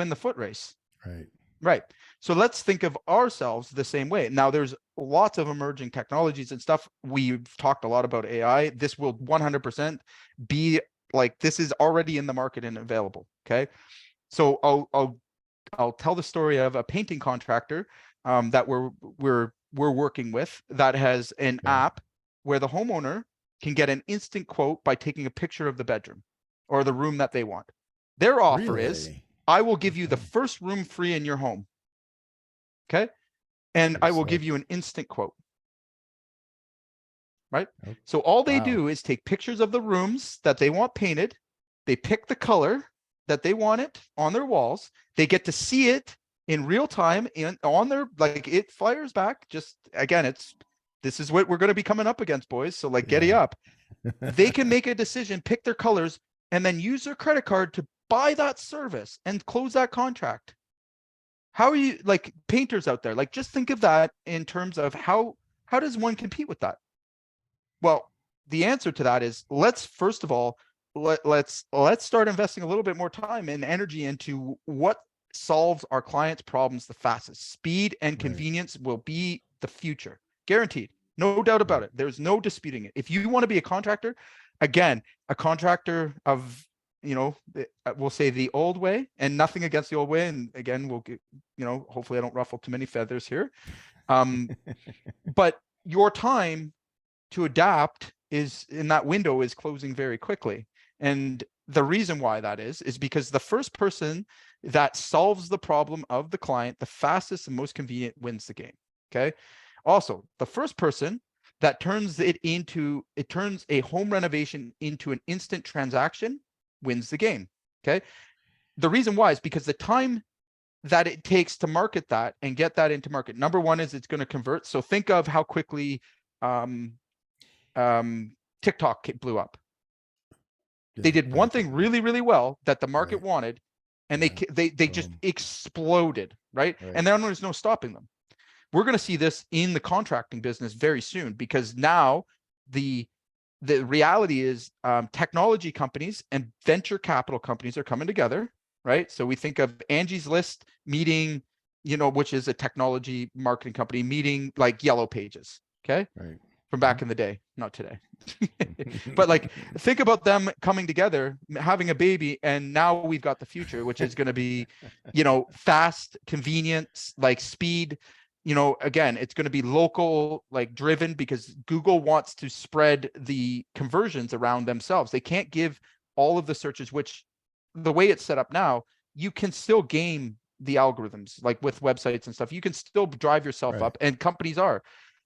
Speaker 1: the foot race? Right. So let's think of ourselves the same way. Now, there's lots of emerging technologies and stuff. We've talked a lot about AI. This will 100% be this is already in the market and available. Okay. So I'll tell the story of a painting contractor that we're working with that has an app where the homeowner can get an instant quote by taking a picture of the bedroom or the room that they want. Their offer is, I will give you the first room free in your home. Okay. And I will give you an instant quote. Right. So all they do is take pictures of the rooms that they want painted. They pick the color that they want it on their walls. They get to see it in real time on their, it fires back. Just again, this is what we're going to be coming up against, boys. So giddy up. They can make a decision, pick their colors, and then use their credit card to buy that service and close that contract. How are you, painters out there? Just think of that in terms of how does one compete with that? Well, the answer to that is, let's first of all, let's start investing a little bit more time and energy into what solves our clients' problems the fastest. Speed and convenience will be the future, guaranteed. No doubt about it. There's no disputing it. If you want to be a contractor, again, a contractor of, we'll say the old way, and nothing against the old way. And again, we'll get, hopefully I don't ruffle too many feathers here. But your time to adapt is in that window is closing very quickly. And the reason why that is because the first person that solves the problem of the client the fastest and most convenient wins the game. Okay. Also, the first person that turns a home renovation into an instant transaction wins the game. Okay. The reason why is because the time that it takes to market that and get that into market, number one is it's going to convert. So think of how quickly TikTok blew up. They did one thing really, really well that the market wanted, and they just exploded, right? And then there's no stopping them. We're going to see this in the contracting business very soon, because now the reality is technology companies and venture capital companies are coming together, right? So we think of Angie's List meeting, which is a technology marketing company meeting Yellow Pages, okay?
Speaker 2: Right.
Speaker 1: From back in the day, not today. But think about them coming together, having a baby, and now we've got the future, which is going to be, fast, convenience, speed. Again, it's going to be local, driven, because Google wants to spread the conversions around themselves. They can't give all of the searches, which the way it's set up now, you can still game the algorithms, like with websites and stuff. You can still drive yourself
Speaker 2: Right.
Speaker 1: up, and companies are.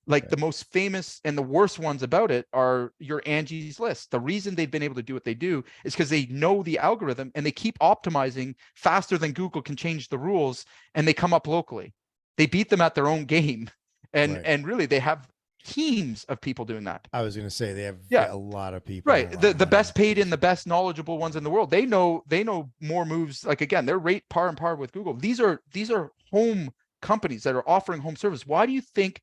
Speaker 1: Like
Speaker 2: Right.
Speaker 1: the most famous and the worst ones about it are your Angie's List. The reason they've been able to do what they do is because they know the algorithm and they keep optimizing faster than Google can change the rules, and they come up locally. They beat them at their own game. And
Speaker 2: Right.
Speaker 1: and really they have teams of people doing that.
Speaker 2: I was gonna say they have
Speaker 1: Yeah.
Speaker 2: a lot of people
Speaker 1: Right.
Speaker 2: and a lot
Speaker 1: The
Speaker 2: of
Speaker 1: the
Speaker 2: money.
Speaker 1: best paid and the best knowledgeable ones in the world. They know more moves. Like again, they're rate par and par with Google. These are home companies that are offering home service. Why do you think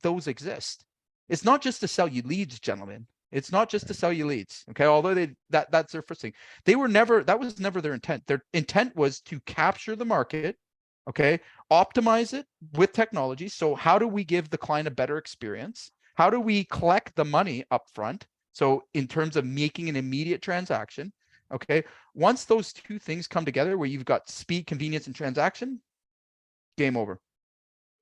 Speaker 1: those exist? It's not just to sell you leads, gentlemen. It's not just to
Speaker 2: Right.
Speaker 1: sell you leads. Okay. Although that's their first thing. That was never their intent. Their intent was to capture the market. Okay. Optimize it with technology. So how do we give the client a better experience? How do we collect the money up front? So in terms of making an immediate transaction, okay. Once those two things come together where you've got speed, convenience, and transaction, game over.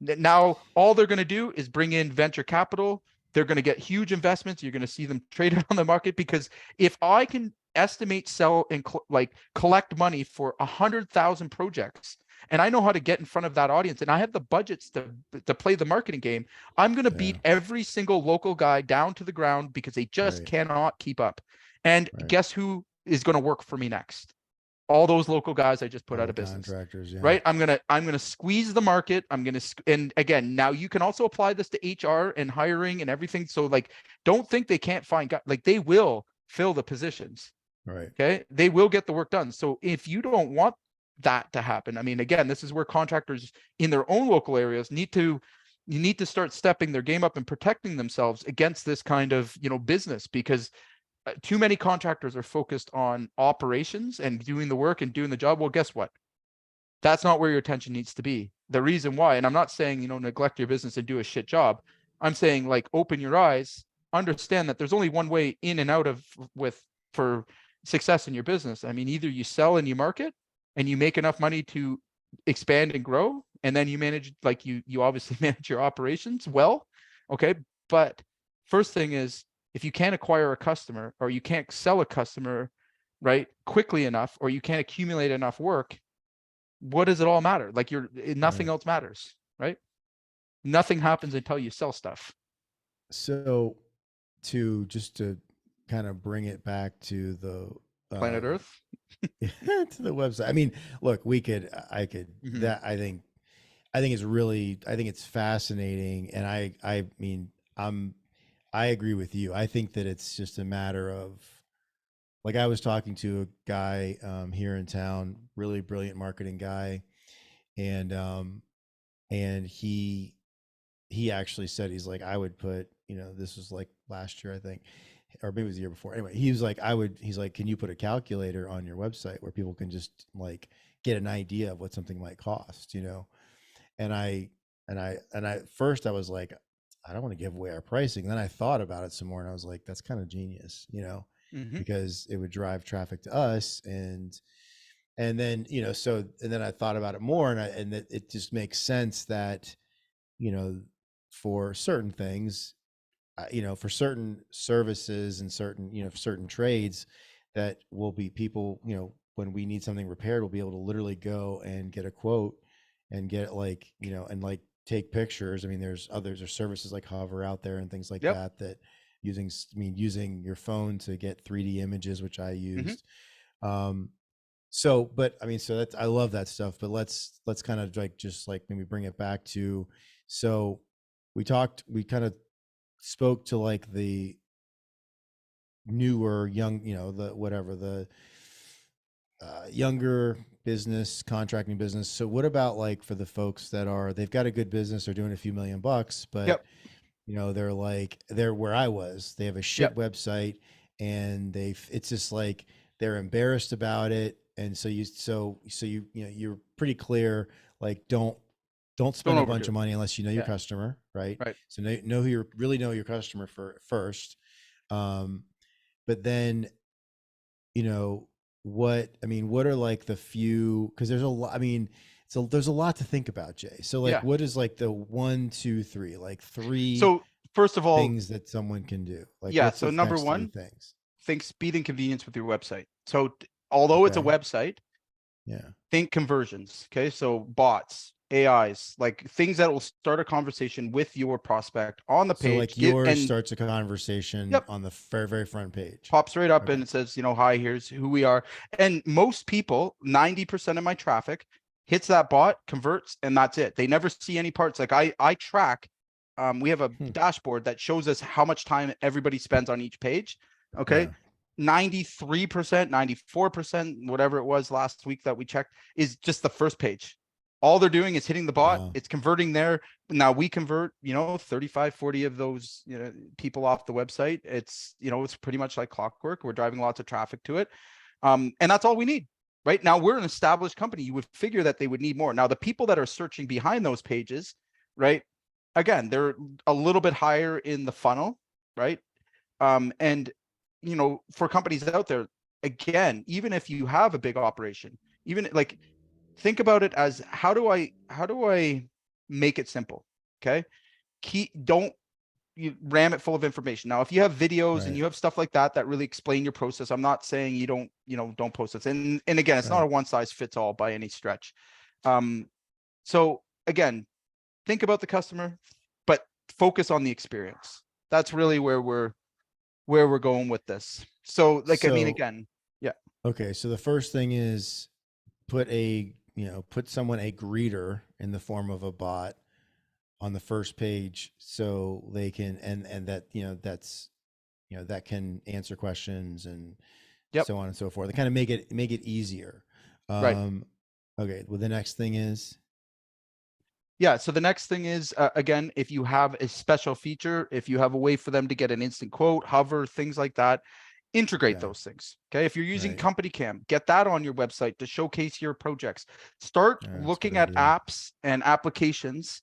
Speaker 1: Now, all they're going to do is bring in venture capital. They're going to get huge investments. You're going to see them traded on the market, because if I can estimate, sell, and like collect money for 100,000 projects, and I know how to get in front of that audience, and I have the budgets to play the marketing game, I'm going to
Speaker 2: Yeah.
Speaker 1: beat every single local guy down to the ground because they just
Speaker 2: Right.
Speaker 1: cannot keep up. And
Speaker 2: Right.
Speaker 1: guess who is going to work for me next? All those local guys I just put
Speaker 2: All
Speaker 1: out
Speaker 2: the
Speaker 1: of business.
Speaker 2: contractors. Yeah.
Speaker 1: Right. I'm gonna squeeze the market. And again, now you can also apply this to HR and hiring and everything. So like, don't think they can't find guys. Like, they will fill the positions.
Speaker 2: Right.
Speaker 1: Okay. They will get the work done. So if you don't want that to happen, I mean, again, this is where contractors in their own local areas you need to start stepping their game up and protecting themselves against this kind of, business, because too many contractors are focused on operations and doing the work and doing the job. Well, guess what? That's not where your attention needs to be. The reason why, and I'm not saying, neglect your business and do a shit job. I'm saying, like, open your eyes, understand that there's only one way in and out of with for success in your business. I mean, either you sell and you market and you make enough money to expand and grow, and then you manage, like, you obviously manage your operations well. Okay. But first thing is, if you can't acquire a customer, or you can't sell a customer right quickly enough, or you can't accumulate enough work, what does it all matter? Like, nothing
Speaker 2: Right.
Speaker 1: else matters, right? Nothing happens until you sell stuff.
Speaker 2: So to kind of bring it back to the
Speaker 1: Planet
Speaker 2: um
Speaker 1: Earth.
Speaker 2: to the website. I mean, look, I could
Speaker 1: Mm-hmm.
Speaker 2: that I think it's really I think it's fascinating, and I mean I agree with you. I think that it's just a matter of, like, I was talking to a guy here in town, really brilliant marketing guy, and he actually said, he's like, I would put, this was like last year, I think, or maybe it was the year before. Anyway, he was like, he's like, can you put a calculator on your website where people can just like get an idea of what something might cost, And I first I was like, I don't want to give away our pricing. Then I thought about it some more and I was like, that's kind of genius,
Speaker 1: Mm-hmm.
Speaker 2: because it would drive traffic to us. And then, so, and then I thought about it more, and it just makes sense that, you know, for certain things, for certain services and certain, for certain trades, that will be people, when we need something repaired, we'll be able to literally go and get a quote and get, like, and like take pictures. I mean, there's services like Hover out there and things like
Speaker 1: Yep.
Speaker 2: that using your phone to get 3D images, which I
Speaker 1: Mm-hmm.
Speaker 2: used. Um, so, but I mean, so that's, I love that stuff, but let's kind of like, just like maybe bring it back to, so we kind of spoke to like the newer young, the whatever, the younger business, contracting business. So what about, like, for the folks that they've got a good business, they're doing a few $1,000,000, but
Speaker 1: Yep.
Speaker 2: they're where I was. They have a shit
Speaker 1: Yep.
Speaker 2: website, and it's just like they're embarrassed about it. And you're pretty clear, like, don't
Speaker 1: Don't
Speaker 2: spend a
Speaker 1: overdo
Speaker 2: bunch
Speaker 1: it.
Speaker 2: of money unless you know your
Speaker 1: Yeah.
Speaker 2: customer, right?
Speaker 1: Right.
Speaker 2: So know who you really know your customer first. Um, but then, you know, what are like the few, because there's a lot, I mean, so there's a lot to think about, Jay. So, like,
Speaker 1: Yeah.
Speaker 2: what is like the one, two, three, like three
Speaker 1: So first of all,
Speaker 2: things that someone can do? Like,
Speaker 1: yeah.
Speaker 2: what's
Speaker 1: So
Speaker 2: the
Speaker 1: number
Speaker 2: next three
Speaker 1: one,
Speaker 2: things?
Speaker 1: think speed and convenience with your website. So although it's a
Speaker 2: Okay.
Speaker 1: website,
Speaker 2: Yeah.
Speaker 1: Think conversions. Okay. So bots, AIs, like things that will start a conversation with your prospect on the
Speaker 2: So
Speaker 1: page.
Speaker 2: like yours
Speaker 1: And
Speaker 2: starts a conversation
Speaker 1: yep,
Speaker 2: on the very, very front page.
Speaker 1: pops right up
Speaker 2: Okay.
Speaker 1: and it says, hi, here's who we are. And most people, 90% of my traffic hits that bot, converts, and that's it. They never see any parts. Like I track, we have a
Speaker 2: Hmm.
Speaker 1: dashboard that shows us how much time everybody spends on each page. Okay.
Speaker 2: Yeah.
Speaker 1: 93%, 94%, whatever it was last week that we checked, is just the first page. All they're doing is hitting the bot.
Speaker 2: Wow.
Speaker 1: It's converting there. Now we convert, 35, 40 of those, people off the website. It's, it's pretty much like clockwork. We're driving lots of traffic to it. And that's all we need. Right now, we're an established company. You would figure that they would need more. Now, the people that are searching behind those pages, right? Again, they're a little bit higher in the funnel, right? And for companies out there, again, even if you have a big operation, even like think about it as how do I make it simple? Okay. Don't you ram it full of information. Now, if you have videos and
Speaker 2: Right.
Speaker 1: you have stuff like that that really explain your process, I'm not saying you don't post this. And again, it's not
Speaker 2: Right.
Speaker 1: a one size fits all by any stretch. So again, think about the customer, but focus on the experience. That's really where we're going with this. So like, I mean,
Speaker 2: So,
Speaker 1: again, yeah,
Speaker 2: okay. So the first thing is put someone, a greeter in the form of a bot on the first page so they can, and that, that can answer questions and
Speaker 1: yep,
Speaker 2: so on and so forth. They kind of make it easier.
Speaker 1: right.
Speaker 2: Um, okay. Well, the next thing is,
Speaker 1: Yeah. So the next thing is, again, if you have a special feature, if you have a way for them to get an instant quote, hover, things like that, integrate
Speaker 2: okay.
Speaker 1: those things. Okay. If you're using
Speaker 2: Right.
Speaker 1: Company Cam, get that on your website to showcase your projects. Start
Speaker 2: Yeah, that's a good
Speaker 1: looking at
Speaker 2: idea.
Speaker 1: apps and applications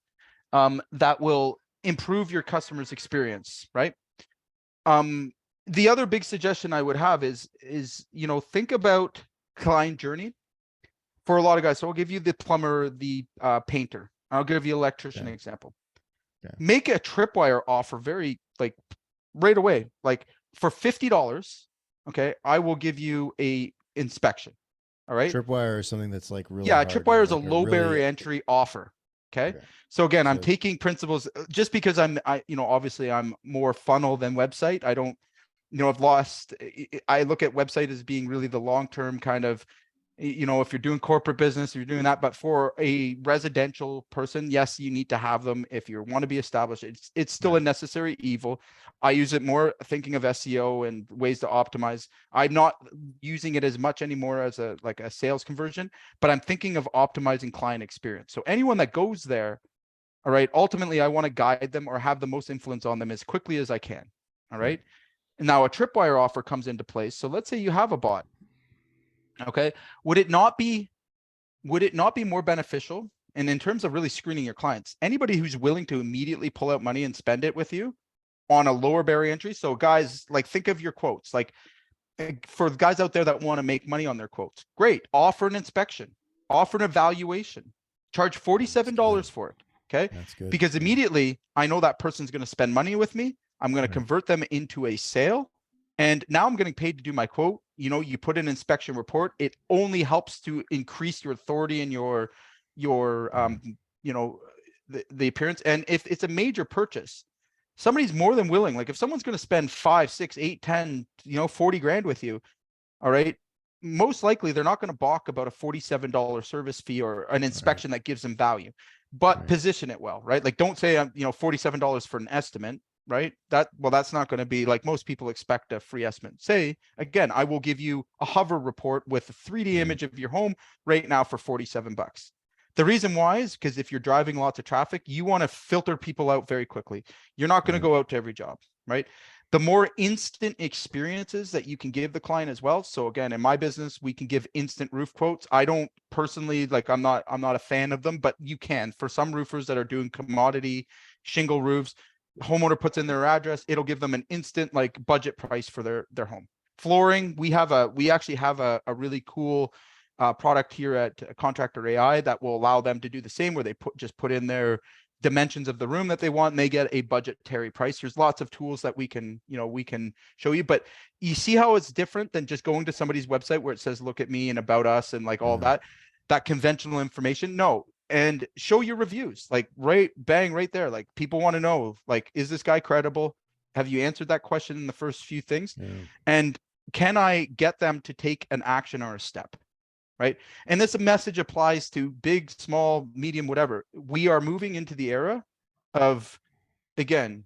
Speaker 1: that will improve your customer's experience, right? Um, the other big suggestion I would have is think about client journey for a lot of guys. So I'll give you the plumber, the painter. I'll give you electrician
Speaker 2: Okay.
Speaker 1: example.
Speaker 2: Okay.
Speaker 1: Make a tripwire offer very like right away. Like for $50, okay, I will give you a inspection. All right.
Speaker 2: Tripwire is something that's like really
Speaker 1: Yeah,
Speaker 2: hard to
Speaker 1: tripwire is a
Speaker 2: like, or
Speaker 1: low
Speaker 2: really,
Speaker 1: barrier entry offer. Okay.
Speaker 2: okay.
Speaker 1: So again, I'm
Speaker 2: So,
Speaker 1: taking principles just because obviously I'm more funnel than website. I don't, I've lost, I look at website as being really the long-term kind of, if you're doing corporate business, you're doing that, but for a residential person, yes, you need to have them. If you want to be established, it's still a
Speaker 2: right.
Speaker 1: necessary evil. I use it more thinking of SEO and ways to optimize. I'm not using it as much anymore as a sales conversion, but I'm thinking of optimizing client experience. So anyone that goes there, all right, ultimately I want to guide them or have the most influence on them as quickly as I can. All
Speaker 2: Right.
Speaker 1: right. Now a tripwire offer comes into place. So let's say you have a bot. Okay. Would it not be more beneficial? And in terms of really screening your clients, anybody who's willing to immediately pull out money and spend it with you on a lower barrier entry. So guys, like think of your quotes, like for the guys out there that want to make money on their quotes, great. Offer an inspection, offer an evaluation, charge
Speaker 2: That's good.
Speaker 1: $47 for it. Okay.
Speaker 2: That's good.
Speaker 1: Because
Speaker 2: Yeah.
Speaker 1: immediately I know that person's going to spend money with me. I'm going to
Speaker 2: Right.
Speaker 1: convert them into a sale. And now I'm getting paid to do my quote. You put an inspection report. It only helps to increase your authority and your
Speaker 2: Yeah.
Speaker 1: the appearance. And if it's a major purchase, somebody's more than willing. Like if someone's going to spend 5, 6, 8, 10, 40 grand with you, all right, most likely they're not going to balk about a $47 service fee or an
Speaker 2: Right.
Speaker 1: inspection that gives them value, but
Speaker 2: Right.
Speaker 1: position it well, right? Like don't say I'm, $47 for an estimate, right? That's not going to be like most people expect a free estimate. Say again, I will give you a hover report with a 3D
Speaker 2: Right.
Speaker 1: image of your home right now for $47. The reason why is because if you're driving lots of traffic, you want to filter people out very quickly. You're not going to
Speaker 2: Right.
Speaker 1: go out to every job, right? The more instant experiences that you can give the client as well. So again, in my business, we can give instant roof quotes. I don't personally like, I'm not a fan of them, but you can for some roofers that are doing commodity shingle roofs. Homeowner puts in their address, it'll give them an instant like budget price for their home. Flooring, we actually have a really cool product here at Contractor AI that will allow them to do the same, where they just put in dimensions of the room that they want, and they get a budgetary price. There's lots of tools that we can show you, but you see how it's different than just going to somebody's website where it says look at me and about us and like all that conventional information. No. And show your reviews, like right there. Like people want to know, like, is this guy credible? Have you answered that question in the first few things? And can I get them to take an action or a step? Right. And this message applies to big, small, medium, whatever. We are moving into the era of, again,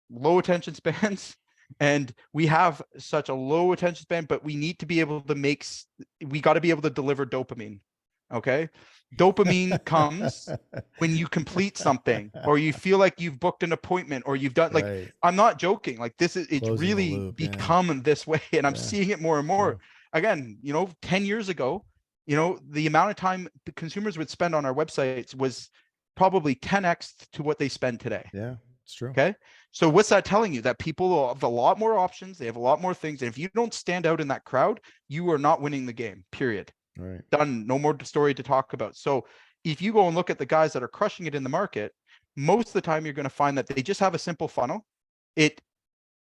Speaker 1: low attention spans. And we have such a low attention span, but we need to be able to we got to be able to deliver dopamine. Okay. Dopamine comes when you complete something, or you feel like you've booked an appointment, or you've done, like, I'm not joking. Like it's
Speaker 2: Closing
Speaker 1: really
Speaker 2: loop,
Speaker 1: become this way. And I'm seeing it more and more. Again, 10 years ago, the amount of time the consumers would spend on our websites was probably 10x to what they spend today.
Speaker 2: Yeah, it's true.
Speaker 1: Okay. So what's that telling you? That people have a lot more options. They have a lot more things. And if you don't stand out in that crowd, you are not winning the game, period.
Speaker 2: Right.
Speaker 1: Done. No more story to talk about. So if you go and look at the guys that are crushing it in the market, most of the time you're going to find that they just have a simple funnel. It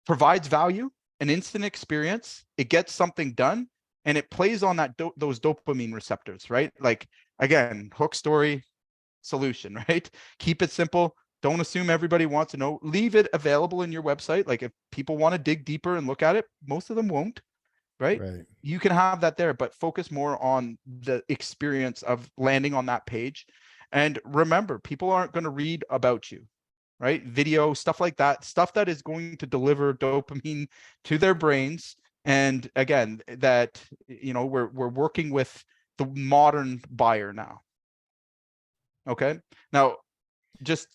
Speaker 1: provides value, an instant experience. It gets something done, and it plays on those dopamine receptors, right? Like, again, hook, story, solution, right? Keep it simple. Don't assume everybody wants to know. Leave it available in your website. Like if people want to dig deeper and look at it, most of them won't. Right? You can have that there, but focus more on the experience of landing on that page. And remember, people aren't going to read about you, right? Video, stuff like that, stuff that is going to deliver dopamine to their brains. And again, that, we're working with the modern buyer now. Okay. Now, just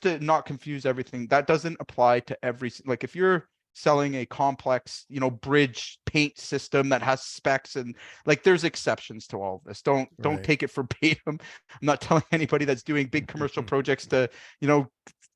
Speaker 1: to not confuse everything, that doesn't apply to like if you're selling a complex, bridge paint system that has specs, and like there's exceptions to all of this. Don't take it verbatim. I'm not telling anybody that's doing big commercial projects to,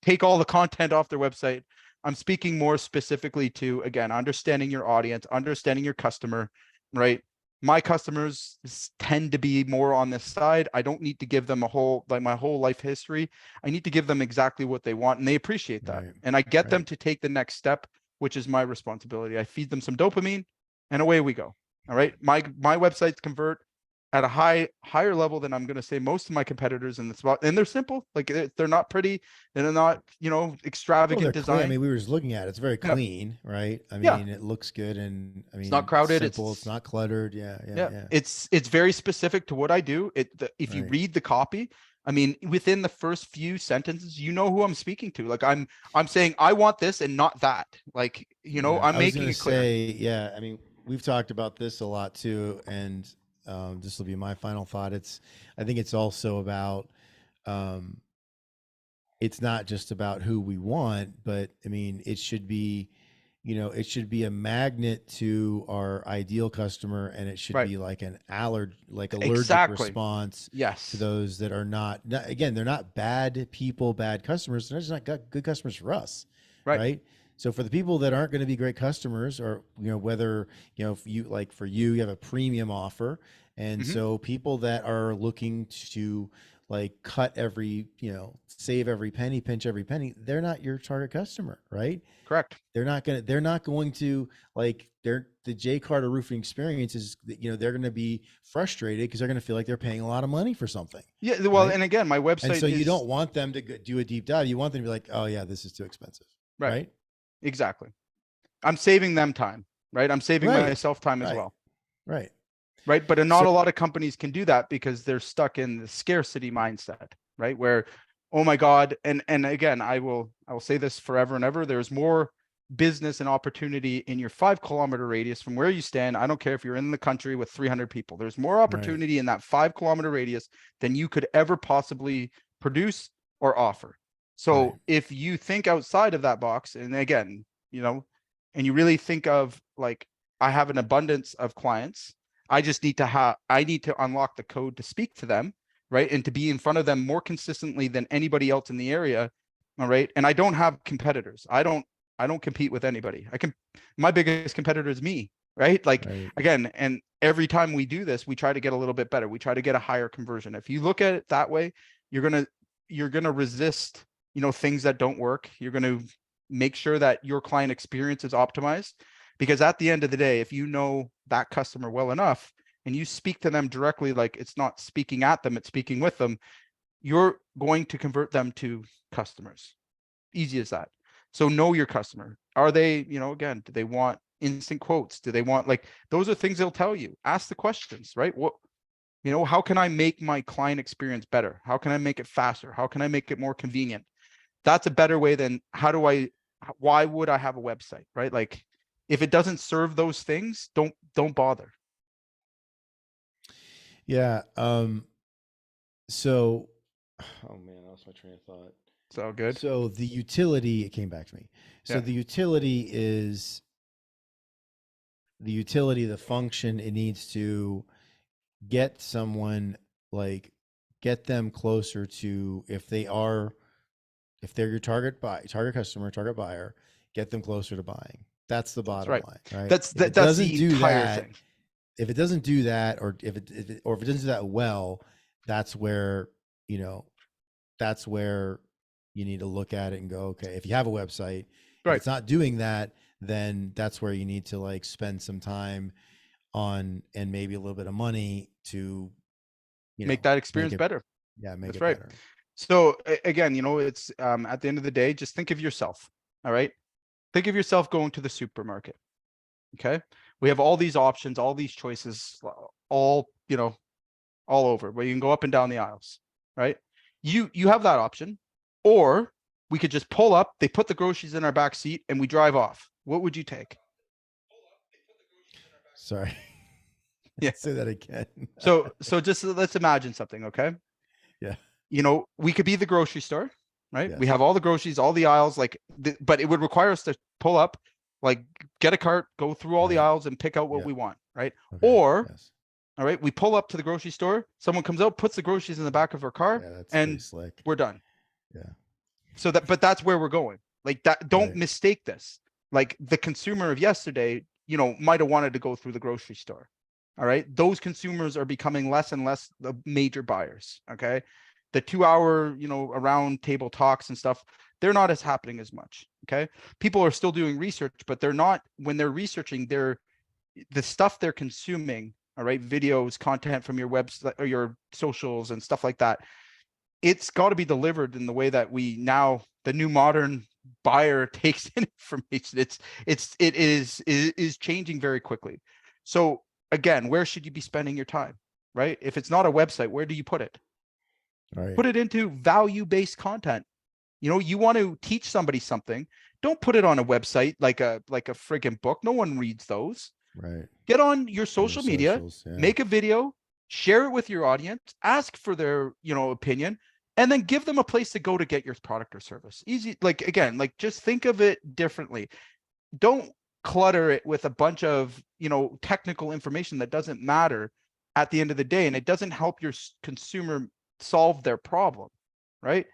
Speaker 1: take all the content off their website. I'm speaking more specifically to, again, understanding your audience, understanding your customer, right? My customers tend to be more on this side. I don't need to give them my whole life history. I need to give them exactly what they want, and they appreciate that. And I get them to take the next step, which is my responsibility. I feed them some dopamine, and away we go. All right. My websites convert at a higher level than I'm going to say most of my competitors in the spot. And they're simple. Like they're not pretty. They're not, extravagant design.
Speaker 2: Clean. I mean, we were just looking at it. It's very clean, right? I mean, it looks good, and I mean,
Speaker 1: it's not crowded.
Speaker 2: Simple. It's not cluttered. Yeah.
Speaker 1: It's very specific to what I do. If you read the copy, I mean, within the first few sentences, who I'm speaking to. Like I'm saying, I want this and not that. Like, I'm making it clear.
Speaker 2: I mean, we've talked about this a lot too. And this will be my final thought. I think it's also about, it's not just about who we want, but I mean, it should be, it should be a magnet to our ideal customer, and it should be like an allergic response to those that are not, again, they're not bad people, bad customers. They're just not good customers for us. Right. So for the people that aren't going to be great customers, or, whether, if you, like for you have a premium offer. And so people that are looking to like cut every, save every penny, pinch every penny, they're not your target customer, right?
Speaker 1: Correct.
Speaker 2: They're not going to like the J Carter roofing experience is, they're going to be frustrated because they're going to feel like they're paying a lot of money for something.
Speaker 1: Yeah. Well, right? And again, my website.
Speaker 2: And so you don't want them to do a deep dive. You want them to be like, oh yeah, this is too expensive. Right.
Speaker 1: Exactly. I'm saving them time, right? I'm saving myself time as well.
Speaker 2: Right.
Speaker 1: But not a lot of companies can do that because they're stuck in the scarcity mindset, right? Where, oh my God. And again, I will say this forever and ever. There's more business and opportunity in your 5 kilometer radius from where you stand. I don't care if you're in the country with 300 people, there's more opportunity in that 5 kilometer radius than you could ever possibly produce or offer. So if you think outside of that box, and again, and you really think of like, I have an abundance of clients. I just need to unlock the code to speak to them, right? And to be in front of them more consistently than anybody else in the area. All right. And I don't have competitors. I don't compete with anybody. My biggest competitor is me, right? Like again, and every time we do this, we try to get a little bit better. We try to get a higher conversion. If you look at it that way, you're going to, you're going to resist, things that don't work. You're going to make sure that your client experience is optimized, because at the end of the day, if you know that customer well enough and you speak to them directly, like it's not speaking at them, it's speaking with them, you're going to convert them to customers. Easy as that. So know your customer. Are they, again, do they want instant quotes? Do they want, like, those are things they'll tell you. Ask the questions, right? How can I make my client experience better? How can I make it faster? How can I make it more convenient? That's a better way than why would I have a website, right? Like, if it doesn't serve those things, don't bother.
Speaker 2: Yeah. So, oh man, I lost my train of thought.
Speaker 1: It's all good.
Speaker 2: So the utility, it came back to me. So
Speaker 1: Yeah.
Speaker 2: the utility is the function. It needs to get someone, like, get them closer to, if they're your target customer, target buyer, get them closer to buying. That's the
Speaker 1: That's
Speaker 2: bottom
Speaker 1: right.
Speaker 2: line, right?
Speaker 1: That's
Speaker 2: If it
Speaker 1: that's
Speaker 2: doesn't
Speaker 1: the
Speaker 2: do
Speaker 1: entire
Speaker 2: that,
Speaker 1: thing.
Speaker 2: if it doesn't do that, or if it doesn't do that well, that's where, that's where you need to look at it and go, okay, if you have a website, if
Speaker 1: Right.
Speaker 2: it's not doing that, then that's where you need to, like, spend some time on, and maybe a little bit of money to,
Speaker 1: Make that
Speaker 2: make
Speaker 1: experience
Speaker 2: it,
Speaker 1: better.
Speaker 2: yeah, make
Speaker 1: That's
Speaker 2: it
Speaker 1: right.
Speaker 2: better.
Speaker 1: So again, it's at the end of the day, just think of yourself. All right. Think of yourself going to the supermarket. Okay. We have all these options, all these choices, all, all over, where you can go up and down the aisles, right? You have that option, or we could just pull up, they put the groceries in our back seat and we drive off. What would you take?
Speaker 2: Sorry.
Speaker 1: Yeah.
Speaker 2: Say that again.
Speaker 1: So just let's imagine something, okay?
Speaker 2: Yeah.
Speaker 1: We could be the grocery store, right? We
Speaker 2: Yes.
Speaker 1: have all the groceries, all the aisles, but it would require us to pull up, like, get a cart, go through all the
Speaker 2: Right.
Speaker 1: aisles and pick out what
Speaker 2: Yeah.
Speaker 1: we want, right?
Speaker 2: Okay.
Speaker 1: Or,
Speaker 2: Yes.
Speaker 1: all right, we pull up to the grocery store, someone comes out, puts the groceries in the back of our car,
Speaker 2: Yeah, that's pretty
Speaker 1: and
Speaker 2: slick.
Speaker 1: we're done.
Speaker 2: Yeah.
Speaker 1: But that's where we're going. Like that, don't
Speaker 2: Right.
Speaker 1: mistake this. Like, the consumer of yesterday, might have wanted to go through the grocery store. All right. Those consumers are becoming less and less the major buyers. Okay. The 2 hour, around table talks and stuff, they're not as happening as much. Okay. People are still doing research, but they're not, when they're researching, the stuff they're consuming. All right. Videos, content from your website or your socials and stuff like that. It's got to be delivered in the way that the new modern buyer takes in information. It is changing very quickly. So again, where should you be spending your time, right? If it's not a website, where do you put it?
Speaker 2: Right.
Speaker 1: Put it into value-based content. You want to teach somebody something, don't put it on a website like a friggin' book. No one reads those.
Speaker 2: Right.
Speaker 1: Get on your
Speaker 2: On your
Speaker 1: social media,
Speaker 2: socials. Yeah.
Speaker 1: make a video, share it with your audience, ask for their, opinion, and then give them a place to go to get your product or service. Easy. Like, again, like, just think of it differently. Don't clutter it with a bunch of, technical information that doesn't matter at the end of the day. And it doesn't help your consumer solve their problem, right?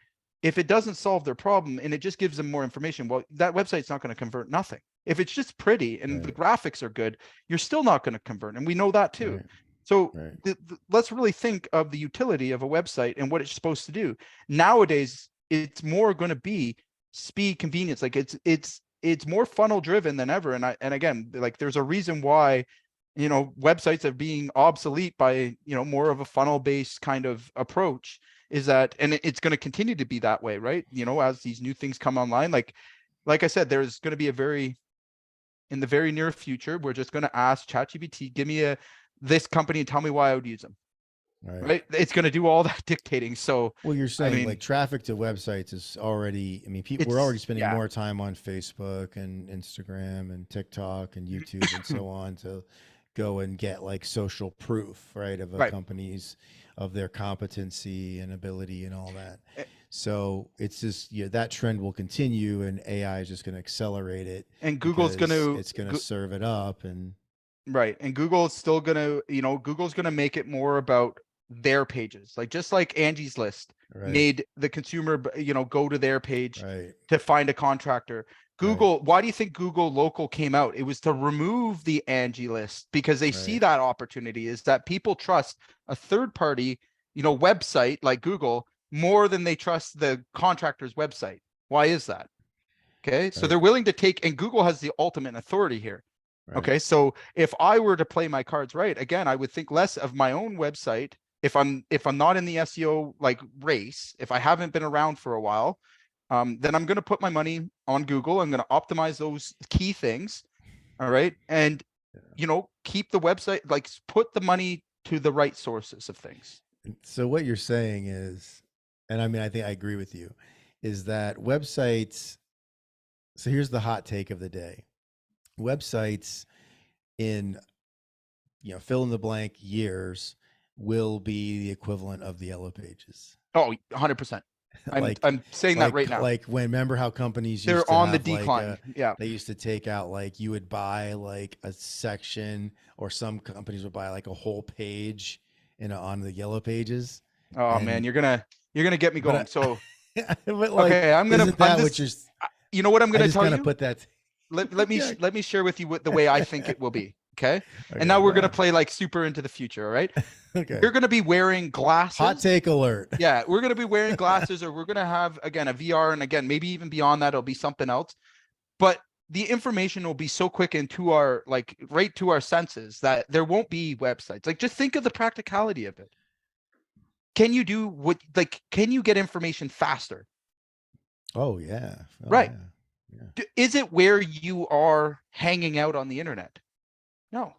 Speaker 1: If it doesn't solve their problem and it just gives them more information, well, that website's not going to convert nothing. If it's just pretty and the graphics are good, you're still not going to convert. And we know that too.
Speaker 2: Right.
Speaker 1: So
Speaker 2: Right.
Speaker 1: let's really think of the utility of a website and what it's supposed to do. Nowadays, it's more going to be speed, convenience. Like, it's more funnel driven than ever. And again, like, there's a reason why, websites are being obsolete by, more of a funnel based kind of approach, is that, and it's going to continue to be that way, right? As these new things come online, like I said, there's going to be in the very near future, we're just going to ask ChatGPT, give me this company and tell me why I would use them. Right. It's going to do all that dictating. So,
Speaker 2: Well, you're saying, like,
Speaker 1: mean,
Speaker 2: traffic to websites is already, people, we're already spending
Speaker 1: yeah,
Speaker 2: more time on Facebook and Instagram and TikTok and YouTube and so on to go and get, like, social proof, right, of a
Speaker 1: right.
Speaker 2: company's, of their competency and ability and all that.
Speaker 1: Eh,
Speaker 2: So it's just, that trend will continue, and AI is just going to accelerate it
Speaker 1: And Google's going
Speaker 2: because
Speaker 1: to,
Speaker 2: it's going to serve it up. And
Speaker 1: right. And Google is still going to, Google's going to make it more about their pages. Like, just like Angie's List
Speaker 2: right,
Speaker 1: made the consumer, go to their page
Speaker 2: right,
Speaker 1: to find a contractor.
Speaker 2: right,
Speaker 1: Google, why do you think Google Local came out? It was to remove the Angie List, because they see
Speaker 2: right,
Speaker 1: that opportunity is that people trust a third party, website like Google more than they trust the contractor's website. Why is that? Okay. So
Speaker 2: Right.
Speaker 1: they're willing to take, and Google has the ultimate authority here.
Speaker 2: Right.
Speaker 1: Okay. So if I were to play my cards right, again, I would think less of my own website. If I'm not in the SEO like race, if I haven't been around for a while, then I'm going to put my money on Google. I'm going to optimize those key things. All right. And, keep the website, like put the money to the right sources of things.
Speaker 2: So what you're saying is, and I mean, I think I agree with you, is that websites. So here's the hot take of the day: websites in, fill in the blank years will be the equivalent of the yellow pages.
Speaker 1: Oh, 100%. I'm saying that right now.
Speaker 2: Like when, remember how companies used
Speaker 1: They're
Speaker 2: to
Speaker 1: on the
Speaker 2: have like
Speaker 1: decline. Yeah.
Speaker 2: they used to take out, like you would buy like a section, or some companies would buy like a whole page on the yellow pages.
Speaker 1: Oh man, you're gonna get me going. So
Speaker 2: but like,
Speaker 1: okay,
Speaker 2: isn't that what you're?
Speaker 1: You know what I'm
Speaker 2: I
Speaker 1: gonna
Speaker 2: just
Speaker 1: tell
Speaker 2: kind
Speaker 1: you?
Speaker 2: of put that.
Speaker 1: Let me
Speaker 2: Yeah.
Speaker 1: let me share with you what the way I think it will be. Okay.
Speaker 2: Okay,
Speaker 1: And now we're
Speaker 2: go
Speaker 1: gonna
Speaker 2: ahead.
Speaker 1: play like super into the future. All right.
Speaker 2: Okay.
Speaker 1: You're gonna be wearing glasses.
Speaker 2: Hot take alert.
Speaker 1: Yeah, we're gonna be wearing glasses, or we're gonna have again a VR, and again maybe even beyond that, it'll be something else. But the information will be so quick into our right to our senses that there won't be websites. Like just think of the practicality of it. Can you do can you get information faster?
Speaker 2: Oh yeah. Oh,
Speaker 1: Right.
Speaker 2: Yeah.
Speaker 1: Is it where you are hanging out on the internet? No,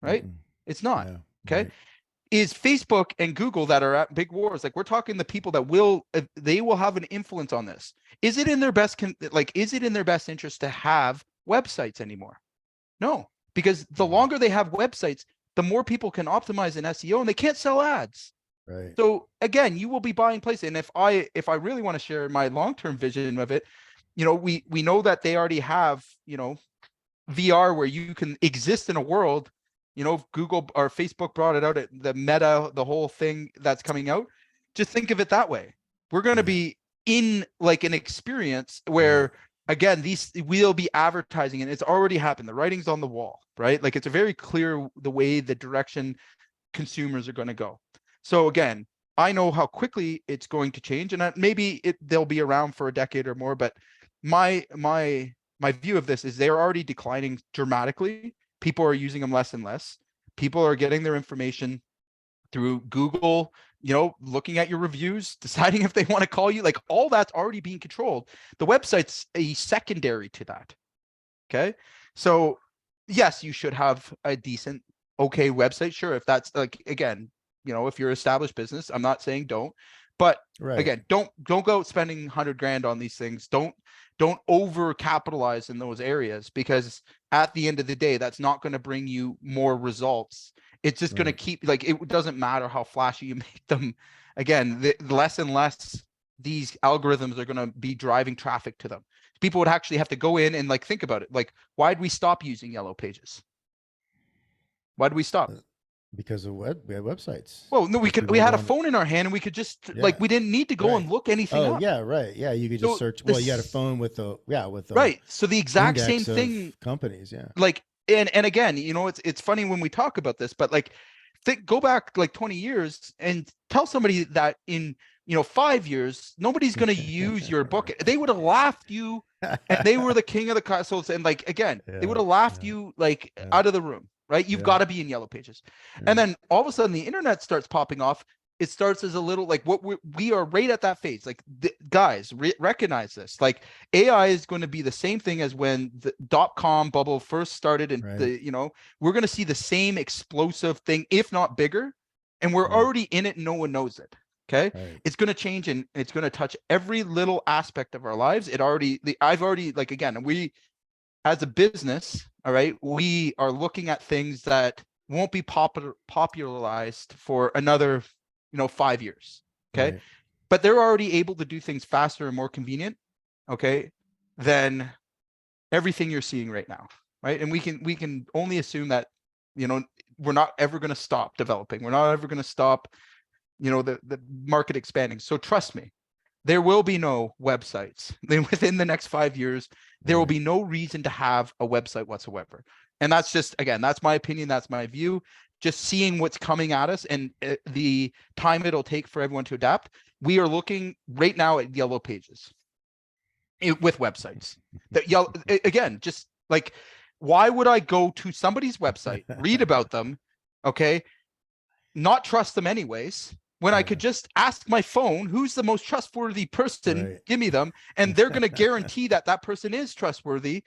Speaker 1: right?
Speaker 2: Mm-mm.
Speaker 1: It's not.
Speaker 2: Yeah,
Speaker 1: Okay.
Speaker 2: right.
Speaker 1: Is Facebook and Google that are at big wars? Like we're talking the people that they will have an influence on this. Is it in their is it in their best interest to have websites anymore? No, because the longer they have websites, the more people can optimize in SEO, and they can't sell ads.
Speaker 2: Right.
Speaker 1: So again, you will be buying places. And if I really want to share my long-term vision of it, we know that they already have, VR where you can exist in a world, Google or Facebook brought it out at the Meta, the whole thing that's coming out. Just think of it that way. We're going to be in like an experience where again, we'll be advertising, and it's already happened. The writing's on the wall, right? Like it's a very clear the way, the direction consumers are going to go. So again, I know how quickly it's going to change, and maybe they'll be around for a decade or more. But my view of this is they're already declining dramatically. People are using them less and less. People are getting their information through Google, looking at your reviews, deciding if they want to call you. Like all that's already being controlled. The website's a secondary to that. Okay. So yes, you should have a decent, okay website. Sure. If that's like, again, if you're established business, I'm not saying don't, but again, don't go out spending 100 grand on these things. Don't over capitalize in those areas, because at the end of the day, that's not going to bring you more results. It's just going to keep, like, it doesn't matter how flashy you make them. Again, less and less these algorithms are going to be driving traffic to them. People would actually have to go in and like think about it. Like, why'd we stop using yellow pages? Why did we stop?
Speaker 2: Because of we had websites.
Speaker 1: Well, no, we had a phone in our hand, and we could just like, we didn't need to go and look anything up.
Speaker 2: Yeah, right. Yeah, you could just search. Well, you had a phone with
Speaker 1: right. So the exact same thing.
Speaker 2: Companies, yeah.
Speaker 1: Like, and again, it's funny when we talk about this, but like, go back like 20 years and tell somebody that in 5 years nobody's going to use your book. They would have laughed you, and they were the king of the castles. And like, again, they would have laughed you like out of the room. Right? You've got to be in yellow pages. And then all of a sudden the internet starts popping off. It starts as a little like what we are right at that phase. Like guys, recognize this. Like AI is going to be the same thing as when the .com bubble first started, and we're going to see the same explosive thing, if not bigger. And we're already in it and no one knows it. Okay. It's going to change, and it's going to touch every little aspect of our lives. I've already like, again, as a business, all right, we are looking at things that won't be popularized for another, 5 years. Okay. But they're already able to do things faster and more convenient. Okay. Than everything you're seeing right now. Right. And we can only assume that, we're not ever going to stop developing. We're not ever going to stop, the market expanding. So trust me, there will be no websites. Then within the next 5 years, there will be no reason to have a website whatsoever. And that's just, again, that's my opinion. That's my view. Just seeing what's coming at us and the time it'll take for everyone to adapt. we are looking right now at yellow pages with websites that yellow again, just like, why would I go to somebody's website, read about them, okay, not trust them anyways, when I could just ask my phone, who's the most trustworthy person,
Speaker 2: Right.
Speaker 1: give me them, and they're going to guarantee that that person is trustworthy.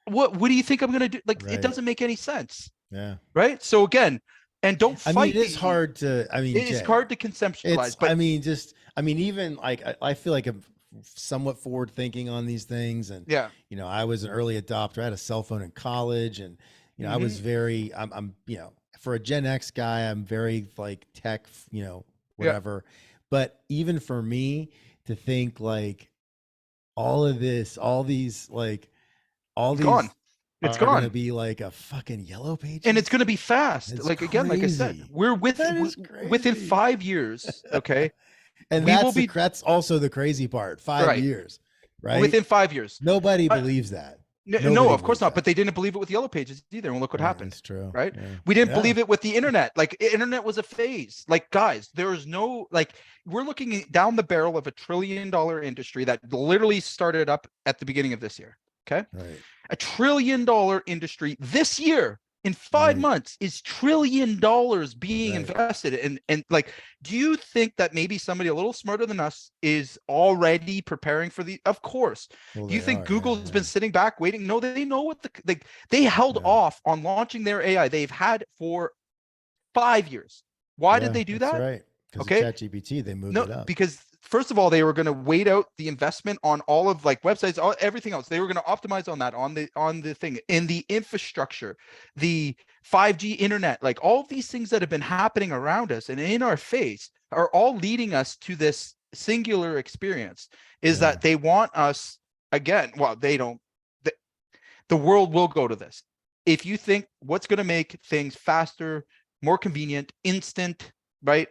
Speaker 1: What do you think I'm going to do? Like, it
Speaker 2: Right.
Speaker 1: doesn't make any sense.
Speaker 2: Yeah.
Speaker 1: Right. So again, and don't
Speaker 2: I mean,
Speaker 1: fight.
Speaker 2: it is hard to, I mean,
Speaker 1: It is
Speaker 2: Jay,
Speaker 1: hard to conceptualize,
Speaker 2: it's,
Speaker 1: but
Speaker 2: I mean, just, I mean, even like, I feel like I'm somewhat forward thinking on these things. And,
Speaker 1: yeah.
Speaker 2: you know, I was an early adopter. I had a cell phone in college, and, you know, I was very, I'm, you know, for a Gen X guy, I'm very like tech, you know,
Speaker 1: Yeah.
Speaker 2: whatever. But even for me to think like all of this, all these, like, all
Speaker 1: It's
Speaker 2: these
Speaker 1: gone. It's
Speaker 2: are going to
Speaker 1: gone.
Speaker 2: be like a fucking yellow pages.
Speaker 1: And it's going to be fast.
Speaker 2: It's
Speaker 1: Like, again, like I said,
Speaker 2: crazy.
Speaker 1: we're
Speaker 2: That is
Speaker 1: within
Speaker 2: crazy.
Speaker 1: 5 years. Okay.
Speaker 2: And
Speaker 1: We will
Speaker 2: that's the,
Speaker 1: be
Speaker 2: that's also the crazy part. 5 years, right?
Speaker 1: within 5 years.
Speaker 2: Nobody
Speaker 1: Uh,
Speaker 2: believes that.
Speaker 1: No,
Speaker 2: Nobody
Speaker 1: of course
Speaker 2: believes
Speaker 1: not. But
Speaker 2: that.
Speaker 1: they didn't believe it with yellow pages either. And look what
Speaker 2: Right,
Speaker 1: happened.
Speaker 2: that's true.
Speaker 1: Right.
Speaker 2: Yeah.
Speaker 1: We didn't
Speaker 2: Yeah.
Speaker 1: believe it with the internet. Like, internet was a phase. Like, guys, there is no, like, we're looking down the barrel of $1 trillion industry that literally started up at the beginning of this year. Okay.
Speaker 2: Right.
Speaker 1: $1 trillion industry this year in 5 months is $1 trillion being
Speaker 2: Right.
Speaker 1: invested in. And like, do you think that maybe somebody a little smarter than us is already preparing for the, of course.
Speaker 2: Well,
Speaker 1: Do you
Speaker 2: they
Speaker 1: think
Speaker 2: are.
Speaker 1: Google
Speaker 2: Yeah.
Speaker 1: has been sitting back waiting? No, they know what they held
Speaker 2: Yeah.
Speaker 1: off on launching their AI. They've had for 5 years. Why did
Speaker 2: Yeah,
Speaker 1: they do
Speaker 2: that's
Speaker 1: that?
Speaker 2: right. Because
Speaker 1: Okay.
Speaker 2: of ChatGPT, they moved
Speaker 1: No,
Speaker 2: it up.
Speaker 1: because first of all, they were going to wait out the investment on all of like websites, everything else. They were going to optimize on that, on the thing, in the infrastructure, the 5G internet, like all of these things that have been happening around us and in our face are all leading us to this singular experience. Is
Speaker 2: Yeah.
Speaker 1: that they want us again? Well, they don't. The world will go to this. If you think what's going to make things faster, more convenient, instant, right?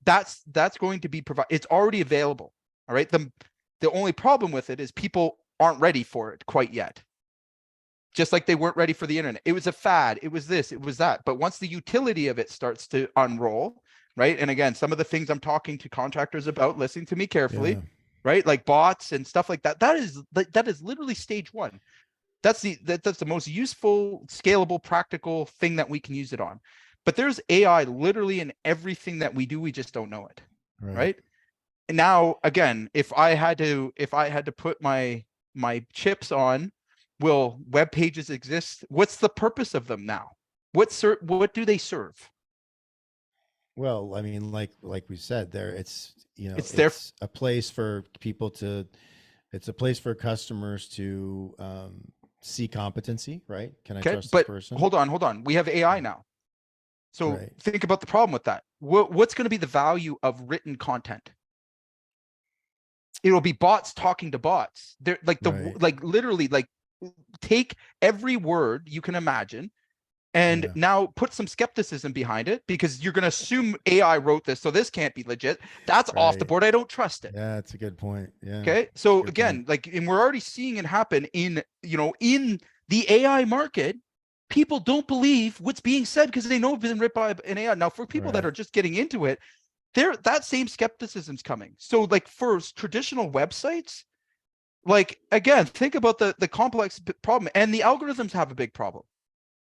Speaker 1: That's going to be provided. It's already available. All right. The only problem with it is people aren't ready for it quite yet. Just like they weren't ready for the internet. It was a fad. It was this, it was that. But once the utility of it starts to unroll, right? And again, some of the things I'm talking to contractors about, listening to me carefully,
Speaker 2: Yeah.
Speaker 1: right? Like bots and stuff like that. That is literally stage one. That's the most useful, scalable, practical thing that we can use it on. But there's AI literally in everything that we do. We just don't know it, right? And now, again, if I had to put my chips on, will web pages exist? What's the purpose of them now? What do they serve?
Speaker 2: Well, I mean, like we said, there, it's, you know,
Speaker 1: It's
Speaker 2: it's a place for people to, it's a place for customers to see competency, right? Can I
Speaker 1: okay,
Speaker 2: trust this
Speaker 1: but
Speaker 2: person?
Speaker 1: hold on. We have AI now. So
Speaker 2: Right.
Speaker 1: think about the problem with that. What's going to be the value of written content? It'll be bots talking to bots. They're like
Speaker 2: Right.
Speaker 1: like literally, like, take every word you can imagine and
Speaker 2: Yeah.
Speaker 1: now put some skepticism behind it, because you're going to assume AI wrote this, so this can't be legit. That's off the
Speaker 2: Right.
Speaker 1: board. I don't trust it.
Speaker 2: Yeah, that's a good point. Yeah.
Speaker 1: Okay. So
Speaker 2: Good
Speaker 1: again,
Speaker 2: point.
Speaker 1: like, and we're already seeing it happen in, in the AI market. People don't believe what's being said because they know it's been written by an AI. Now, for people that
Speaker 2: Right.
Speaker 1: are just getting into it, that same skepticism's coming. So like for traditional websites, like, again, think about the complex problem, and the algorithms have a big problem.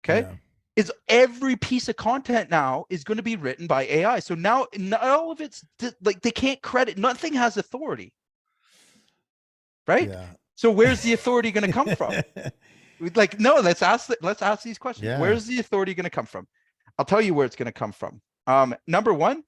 Speaker 1: Okay.
Speaker 2: Yeah.
Speaker 1: Is every piece of content now is going to be written by AI. So now all of it's like, they can't credit, nothing has authority. Right.
Speaker 2: Yeah.
Speaker 1: So where's the authority going to come from? Like, no, let's ask these questions.
Speaker 2: Yeah.
Speaker 1: Where's the authority going to come from? I'll tell you where it's going to come from. Number one,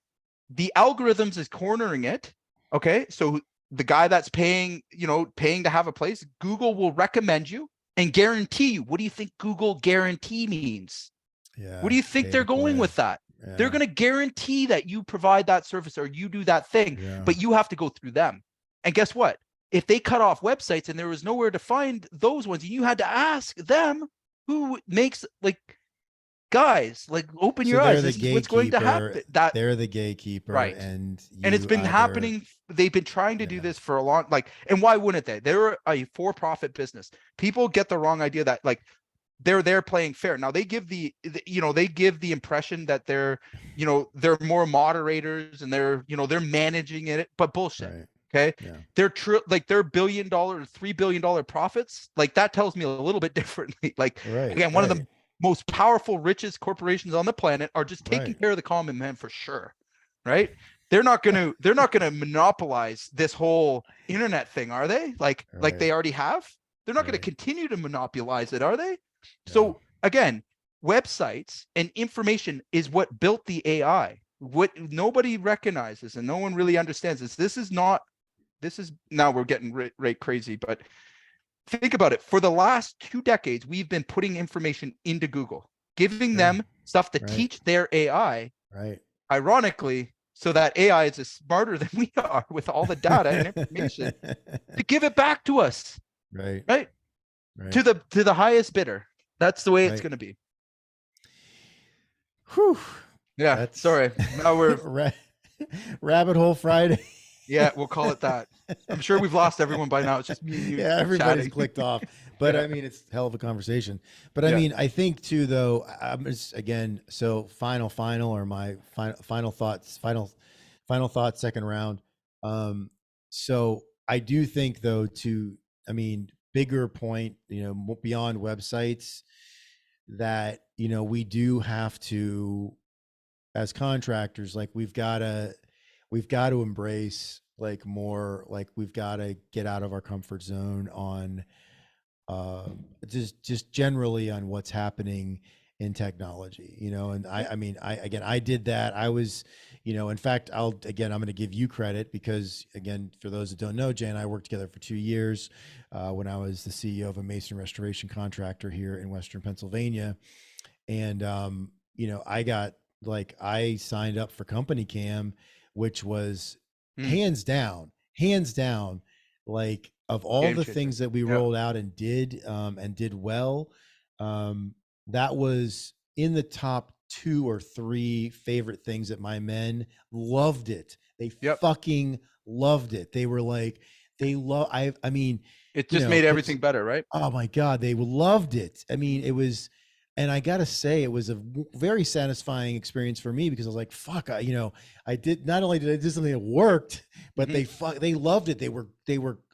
Speaker 1: the algorithms is cornering it. Okay. So the guy that's paying to have a place, Google will recommend you and guarantee you. What do you think Google guarantee means?
Speaker 2: Yeah.
Speaker 1: What do you think they're going with that?
Speaker 2: Yeah.
Speaker 1: They're going to guarantee that you provide that service or you do that thing,
Speaker 2: Yeah.
Speaker 1: but you have to go through them. And guess what? If they cut off websites and there was nowhere to find those ones, and you had to ask them who makes, like, guys, like, open your eyes. This is what's going to happen.
Speaker 2: They're the gatekeeper,
Speaker 1: right?
Speaker 2: And
Speaker 1: it's been happening. They've been trying to do this for a long, like, and why wouldn't they? They're a for-profit business. People get the wrong idea that, like, they're there playing fair. Now they give they give the impression that they're more moderators and they're managing it, but bullshit.
Speaker 2: Right.
Speaker 1: Okay.
Speaker 2: Yeah.
Speaker 1: They're true, like their $1 billion, $3 billion profits. Like that tells me a little bit differently. Like
Speaker 2: Right.
Speaker 1: again, one of the
Speaker 2: Right.
Speaker 1: most powerful, richest corporations on the planet are just taking
Speaker 2: Right.
Speaker 1: care of the common man for sure. Right. They're not gonna monopolize this whole internet thing, are they? Like
Speaker 2: Right.
Speaker 1: they already have? They're not going to
Speaker 2: Right.
Speaker 1: continue to monopolize it, are they?
Speaker 2: Yeah.
Speaker 1: So again, websites and information is what built the AI. What nobody recognizes and no one really understands is this is now we're getting right crazy, but think about it. For the last 2 decades, we've been putting information into Google, giving
Speaker 2: Sure.
Speaker 1: them stuff to
Speaker 2: Right.
Speaker 1: teach their AI,
Speaker 2: Right.
Speaker 1: ironically, so that AI is smarter than we are with all the data and information to give it back to us,
Speaker 2: Right.
Speaker 1: right?
Speaker 2: Right.
Speaker 1: To the highest bidder. That's the way it's
Speaker 2: Right.
Speaker 1: going to be.
Speaker 2: Whew.
Speaker 1: Yeah.
Speaker 2: That's
Speaker 1: Sorry. Now we're
Speaker 2: Rabbit Hole Friday.
Speaker 1: yeah, we'll call it that. I'm sure we've lost everyone by now. It's just me and you
Speaker 2: Yeah, everybody's
Speaker 1: chatting.
Speaker 2: clicked off. But
Speaker 1: Yeah.
Speaker 2: I mean, it's a hell of a conversation. But I
Speaker 1: Yeah.
Speaker 2: mean, I think too, though, I'm just again, so final, or my final thoughts, second round. So I do think though, I mean, bigger point, beyond websites, that, we do have to, as contractors, like we've got to embrace like more, like we've got to get out of our comfort zone on just generally on what's happening in technology, and I mean, I did that. I was, in fact, I'm going to give you credit because, again, for those that don't know, Jay and I worked together for 2 years when I was the CEO of a mason restoration contractor here in Western Pennsylvania. And, I signed up for Company Cam, which was
Speaker 1: Mm,
Speaker 2: hands down, like of all
Speaker 1: game
Speaker 2: the
Speaker 1: changer.
Speaker 2: things that we
Speaker 1: Yeah.
Speaker 2: rolled out and did well, um, that was in the top 2 or 3 favorite things that my men loved it. They
Speaker 1: Yep.
Speaker 2: fucking loved it. They were like, I mean,
Speaker 1: It just made everything better, right?
Speaker 2: oh my God, they loved it. I mean, it was, and I gotta say, it was a very satisfying experience for me because I was like, "Fuck!" I did, not only did I do something that worked, but
Speaker 1: Hmm.
Speaker 2: they loved it. They were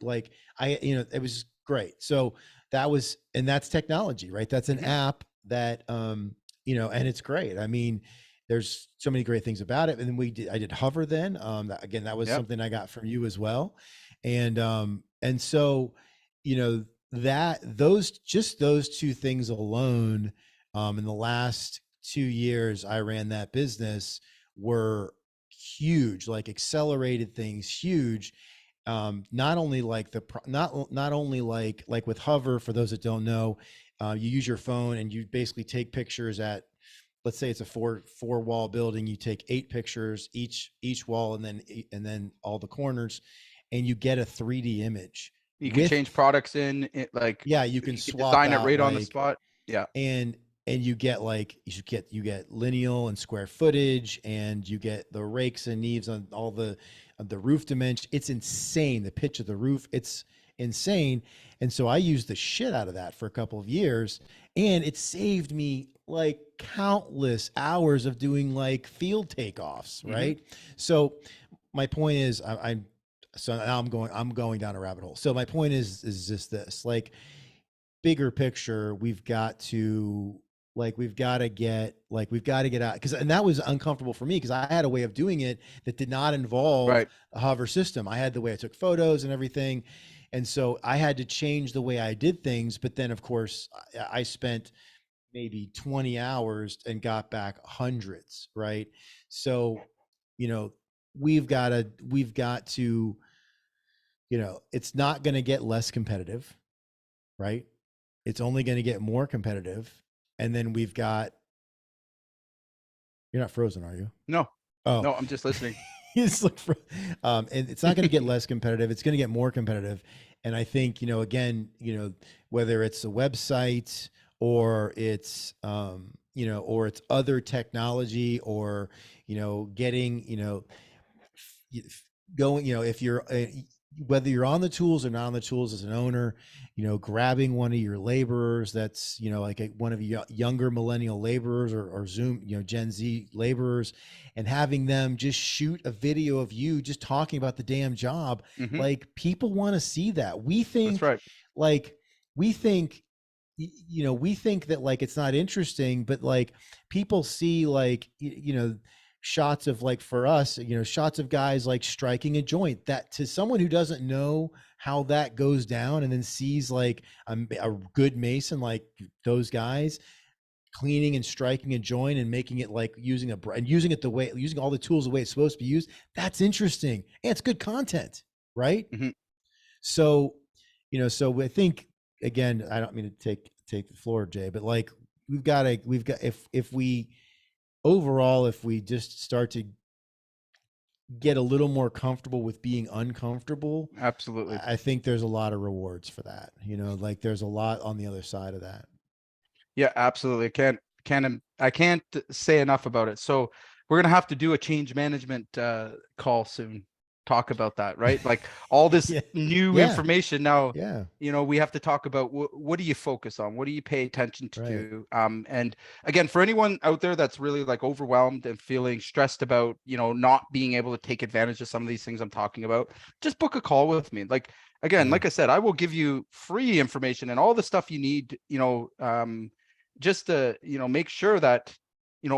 Speaker 2: like, it was great. So and that's technology, right? That's an
Speaker 1: Hmm.
Speaker 2: app that, and it's great. I mean, there's so many great things about it. And then I did Hover then. Again, that was
Speaker 1: Yep.
Speaker 2: something I got from you as well, and so, you know, those 2 things alone, in the last 2 years I ran that business, were huge, like accelerated things, huge. Not only like not only like with Hover, for those that don't know, you use your phone and you basically take pictures at, let's say it's a four wall building, you take 8 pictures each wall, and then all the corners, and you get a 3D image
Speaker 1: You can
Speaker 2: with,
Speaker 1: change products in it, like
Speaker 2: yeah, you can
Speaker 1: you can
Speaker 2: swap
Speaker 1: design it
Speaker 2: out
Speaker 1: right on the
Speaker 2: like,
Speaker 1: spot. Yeah.
Speaker 2: and you get like, you get lineal and square footage, and you get the rakes and eaves on all the roof dimension. It's insane, the pitch of the roof, it's insane. And so I used the shit out of that for a couple of years, and it saved me like countless hours of doing like field takeoffs,
Speaker 1: Hmm.
Speaker 2: right? So my point is, I'm so now I'm going down a rabbit hole. So my point is just this, like, bigger picture, we've got to get out, because, and that was uncomfortable for me because I had a way of doing it that did not involve
Speaker 1: Right.
Speaker 2: a hover system. I had the way I took photos and everything, and so I had to change the way I did things. But then, of course, I spent maybe 20 hours and got back hundreds, right? So, you know, we've got to, it's not going to get less competitive, right? It's only going to get more competitive. And then you're not frozen, are you?
Speaker 1: No,
Speaker 2: Oh,
Speaker 1: no, I'm just listening.
Speaker 2: it's like, and it's not going to get less competitive. It's going to get more competitive. And I think, again, whether it's a website, or it's, or it's other technology, or, getting, going, if you're, whether you're on the tools or not on the tools as an owner, grabbing one of your laborers that's, like one of your younger millennial laborers, or Zoom, Gen Z laborers, and having them just shoot a video of you just talking about the damn job.
Speaker 1: Hmm.
Speaker 2: Like, people want to see that.
Speaker 1: That's right.
Speaker 2: Like, we think, we think that, like, it's not interesting, but like, people see, like, shots of, like, for us, shots of guys like striking a joint, that to someone who doesn't know how that goes down, and then sees like a good mason, like those guys cleaning and striking a joint and making it, like, using it the way, using all the tools the way it's supposed to be used. That's interesting, and it's good content, right?
Speaker 1: Hmm.
Speaker 2: So, so I think, again, I don't mean to take the floor, Jay, but like, if we overall, if we just start to get a little more comfortable with being uncomfortable,
Speaker 1: Absolutely.
Speaker 2: I think there's a lot of rewards for that. Like, there's a lot on the other side of that.
Speaker 1: Yeah, absolutely. I can't say enough about it. So we're gonna have to do a change management call soon. Talk about that, right? Like all this
Speaker 2: Yeah.
Speaker 1: new
Speaker 2: Yeah.
Speaker 1: information now.
Speaker 2: Yeah.
Speaker 1: We have to talk about what do you focus on? What do you pay attention
Speaker 2: Right.
Speaker 1: to? And again, for anyone out there that's really like overwhelmed and feeling stressed about, not being able to take advantage of some of these things I'm talking about, just book a call with me. Like, again,
Speaker 2: Yeah.
Speaker 1: like I said, I will give you free information and all the stuff you need, just to, make sure that,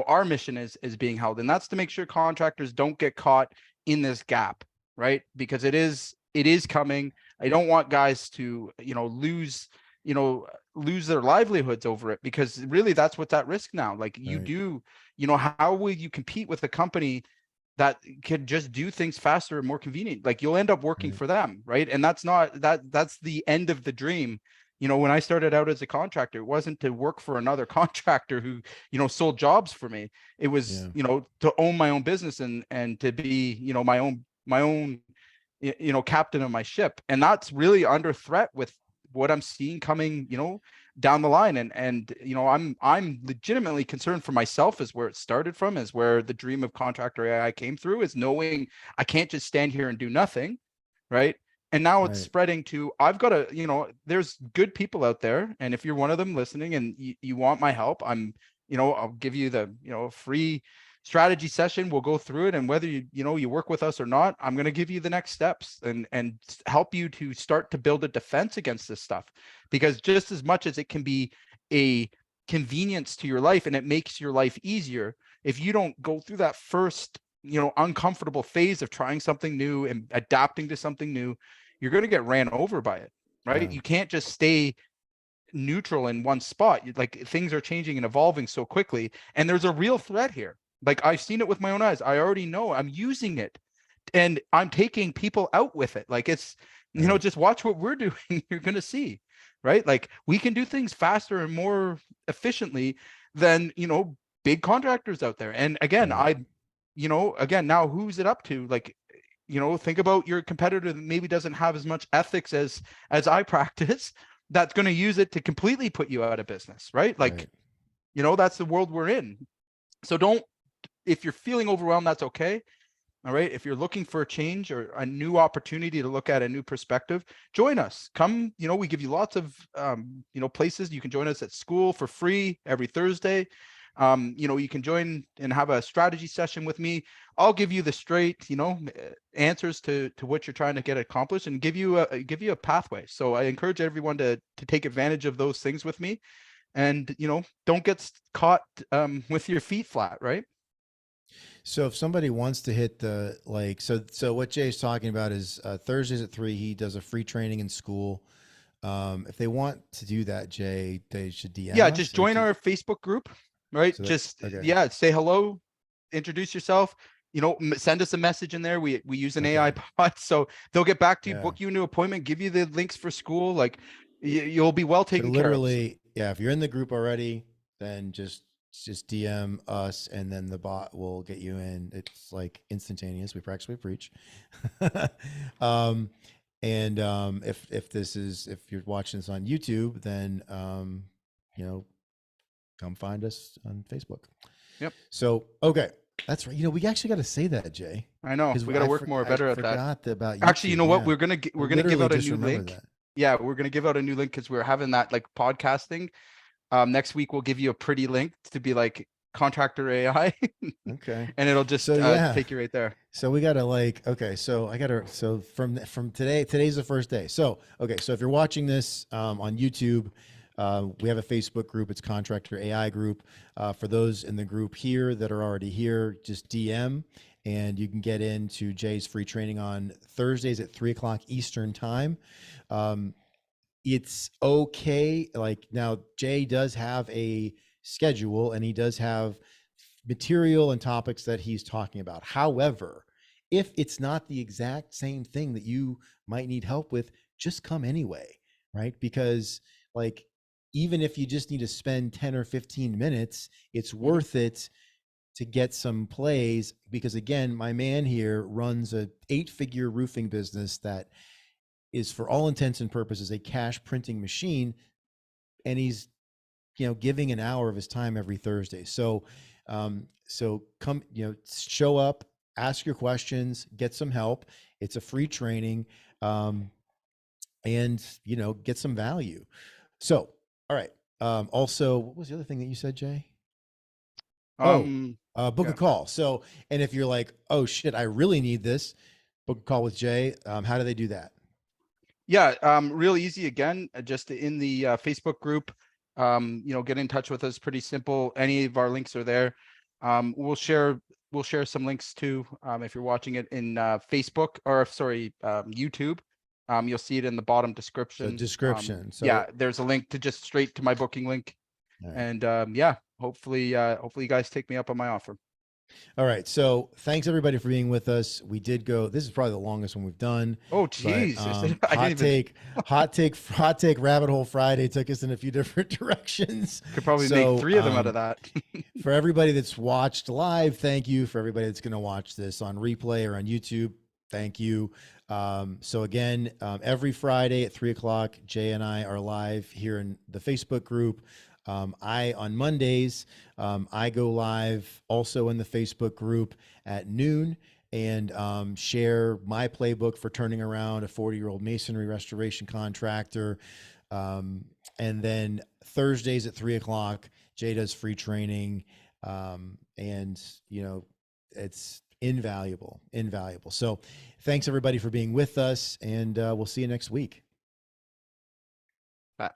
Speaker 1: our mission is being held. And that's to make sure contractors don't get caught in this gap, right? Because it is coming. I don't want guys to, you know, lose their livelihoods over it, because really that's what's at risk now. Like you
Speaker 2: Right.
Speaker 1: do, how will you compete with a company that can just do things faster and more convenient? Like you'll end up working
Speaker 2: Right.
Speaker 1: for them, right? And that's the end of the dream. When I started out as a contractor, it wasn't to work for another contractor who, sold jobs for me. It was,
Speaker 2: Yeah.
Speaker 1: to own my own business and to be, my own captain of my ship. And that's really under threat with what I'm seeing coming, down the line. And I'm legitimately concerned for myself, as where it started from, is where the dream of contractor AI came through, is knowing I can't just stand here and do nothing, right? And now it's
Speaker 2: Right.
Speaker 1: spreading to, I've got to, there's good people out there. And if you're one of them listening and you want my help, I'll give you the, free strategy session. We'll go through it. And whether you work with us or not, I'm going to give you the next steps and help you to start to build a defense against this stuff. Because just as much as it can be a convenience to your life and it makes your life easier, if you don't go through that first, uncomfortable phase of trying something new and adapting to something new, you're going to get ran over by it, right?
Speaker 2: Yeah.
Speaker 1: You can't just stay neutral in one spot. Like things are changing and evolving so quickly, and there's a real threat here. Like I've seen it with my own eyes. I already know I'm using it, and I'm taking people out with it. Like it's,
Speaker 2: Right.
Speaker 1: just watch what we're doing. You're going to see, right? Like we can do things faster and more efficiently than, big contractors out there. And again,
Speaker 2: Right.
Speaker 1: again, now who's it up to? Like, think about your competitor that maybe doesn't have as much ethics as I practice, that's going to use it to completely put you out of business, right? Like,
Speaker 2: Right.
Speaker 1: that's the world we're in. So don't, if you're feeling overwhelmed, that's okay. All right. If you're looking for a change or a new opportunity to look at a new perspective, join us. Come, we give you lots of, places. You can join us at school for free every Thursday. You can join and have a strategy session with me. I'll give you the straight, answers to what you're trying to get accomplished and give you a pathway. So I encourage everyone to take advantage of those things with me, and don't get caught with your feet flat, right?
Speaker 2: So if somebody wants to hit the, like, so what Jay's talking about is, Thursdays at 3, he does a free training in school. If they want to do that, Jay, they should DM
Speaker 1: Yeah,
Speaker 2: us.
Speaker 1: just join our Facebook group, right?
Speaker 2: So that,
Speaker 1: Just
Speaker 2: okay.
Speaker 1: yeah, say hello, introduce yourself. Send us a message in there. We use an
Speaker 2: Okay.
Speaker 1: AI bot, so they'll get back to you,
Speaker 2: Yeah.
Speaker 1: book you into an appointment, give you the links for school. Like you'll be well
Speaker 2: So
Speaker 1: taken care of.
Speaker 2: literally, yeah, if you're in the group already, then just DM us, and then the bot will get you in. It's like instantaneous. We practice, we preach. um, and if you're watching this on YouTube, then you know, come find us on Facebook.
Speaker 1: Yep.
Speaker 2: So okay. That's right. You know, we actually got to say that, Jay,
Speaker 1: I know
Speaker 2: because
Speaker 1: we got to work more
Speaker 2: I
Speaker 1: better at that.
Speaker 2: forgot about
Speaker 1: Actually, you
Speaker 2: YouTube.
Speaker 1: know what?
Speaker 2: Yeah, I
Speaker 1: We're gonna give
Speaker 2: literally
Speaker 1: out a
Speaker 2: just
Speaker 1: new
Speaker 2: remembered
Speaker 1: link.
Speaker 2: that.
Speaker 1: Yeah, we're gonna give out a new link because we're having that like podcasting. Next week we'll give you a pretty link to be like contractor AI,
Speaker 2: Okay.
Speaker 1: and it'll
Speaker 2: So
Speaker 1: just
Speaker 2: yeah.
Speaker 1: take you right there.
Speaker 2: So we gotta like, okay, so I gotta, so from today's the first day. So okay, so if you're watching this on YouTube, we have a Facebook group. It's Contractor AI group. For those in the group here that are already here, just DM and you can get into Jay's free training on Thursdays at 3 o'clock Eastern time. Um, it's okay. Like now, Jay does have a schedule and he does have material and topics that he's talking about. However, if it's not the exact same thing that you might need help with, just come anyway, right? Because, like, even if you just need to spend 10 or 15 minutes, it's
Speaker 1: Mhm.
Speaker 2: worth it to get some plays because again, my man here runs a 8-figure roofing business that is for all intents and purposes a cash printing machine, and he's giving an hour of his time every Thursday. So come, show up, ask your questions, get some help. It's a free training, um, and get some value. So, all right. Also, what was the other thing that you said, Jay? Oh, book a
Speaker 1: Yeah.
Speaker 2: call. So, and if you're like, oh shit, I really need this, book a call with Jay. How do they do that?
Speaker 1: Yeah, real easy again, just in the Facebook group. Get in touch with us. Pretty simple. Any of our links are there. We'll share some links too. If you're watching it in Facebook or sorry, YouTube, you'll see it in the bottom
Speaker 2: So
Speaker 1: description.
Speaker 2: description.
Speaker 1: Yeah,
Speaker 2: So,
Speaker 1: there's a link to just straight to my booking link.
Speaker 2: all right.
Speaker 1: And yeah, hopefully you guys take me up on my offer.
Speaker 2: All right. So thanks everybody for being with us. We did go, this is probably the longest one we've done,
Speaker 1: Oh,
Speaker 2: but
Speaker 1: geez, I didn't even
Speaker 2: hot take rabbit hole Friday took us in a few different directions.
Speaker 1: could probably make
Speaker 2: So,
Speaker 1: three of them out of that.
Speaker 2: for everybody that's watched live, thank you. For everybody that's going to watch this on replay or on YouTube, thank you. So again, every Friday at 3 o'clock, Jay and I are live here in the Facebook group. On Mondays, I go live also in the Facebook group at noon and share my playbook for turning around a 40-year-old masonry restoration contractor. And then Thursdays at 3 o'clock, Jay does free training. And, it's invaluable, invaluable. So thanks everybody for being with us, and we'll see you next week.
Speaker 1: Bye.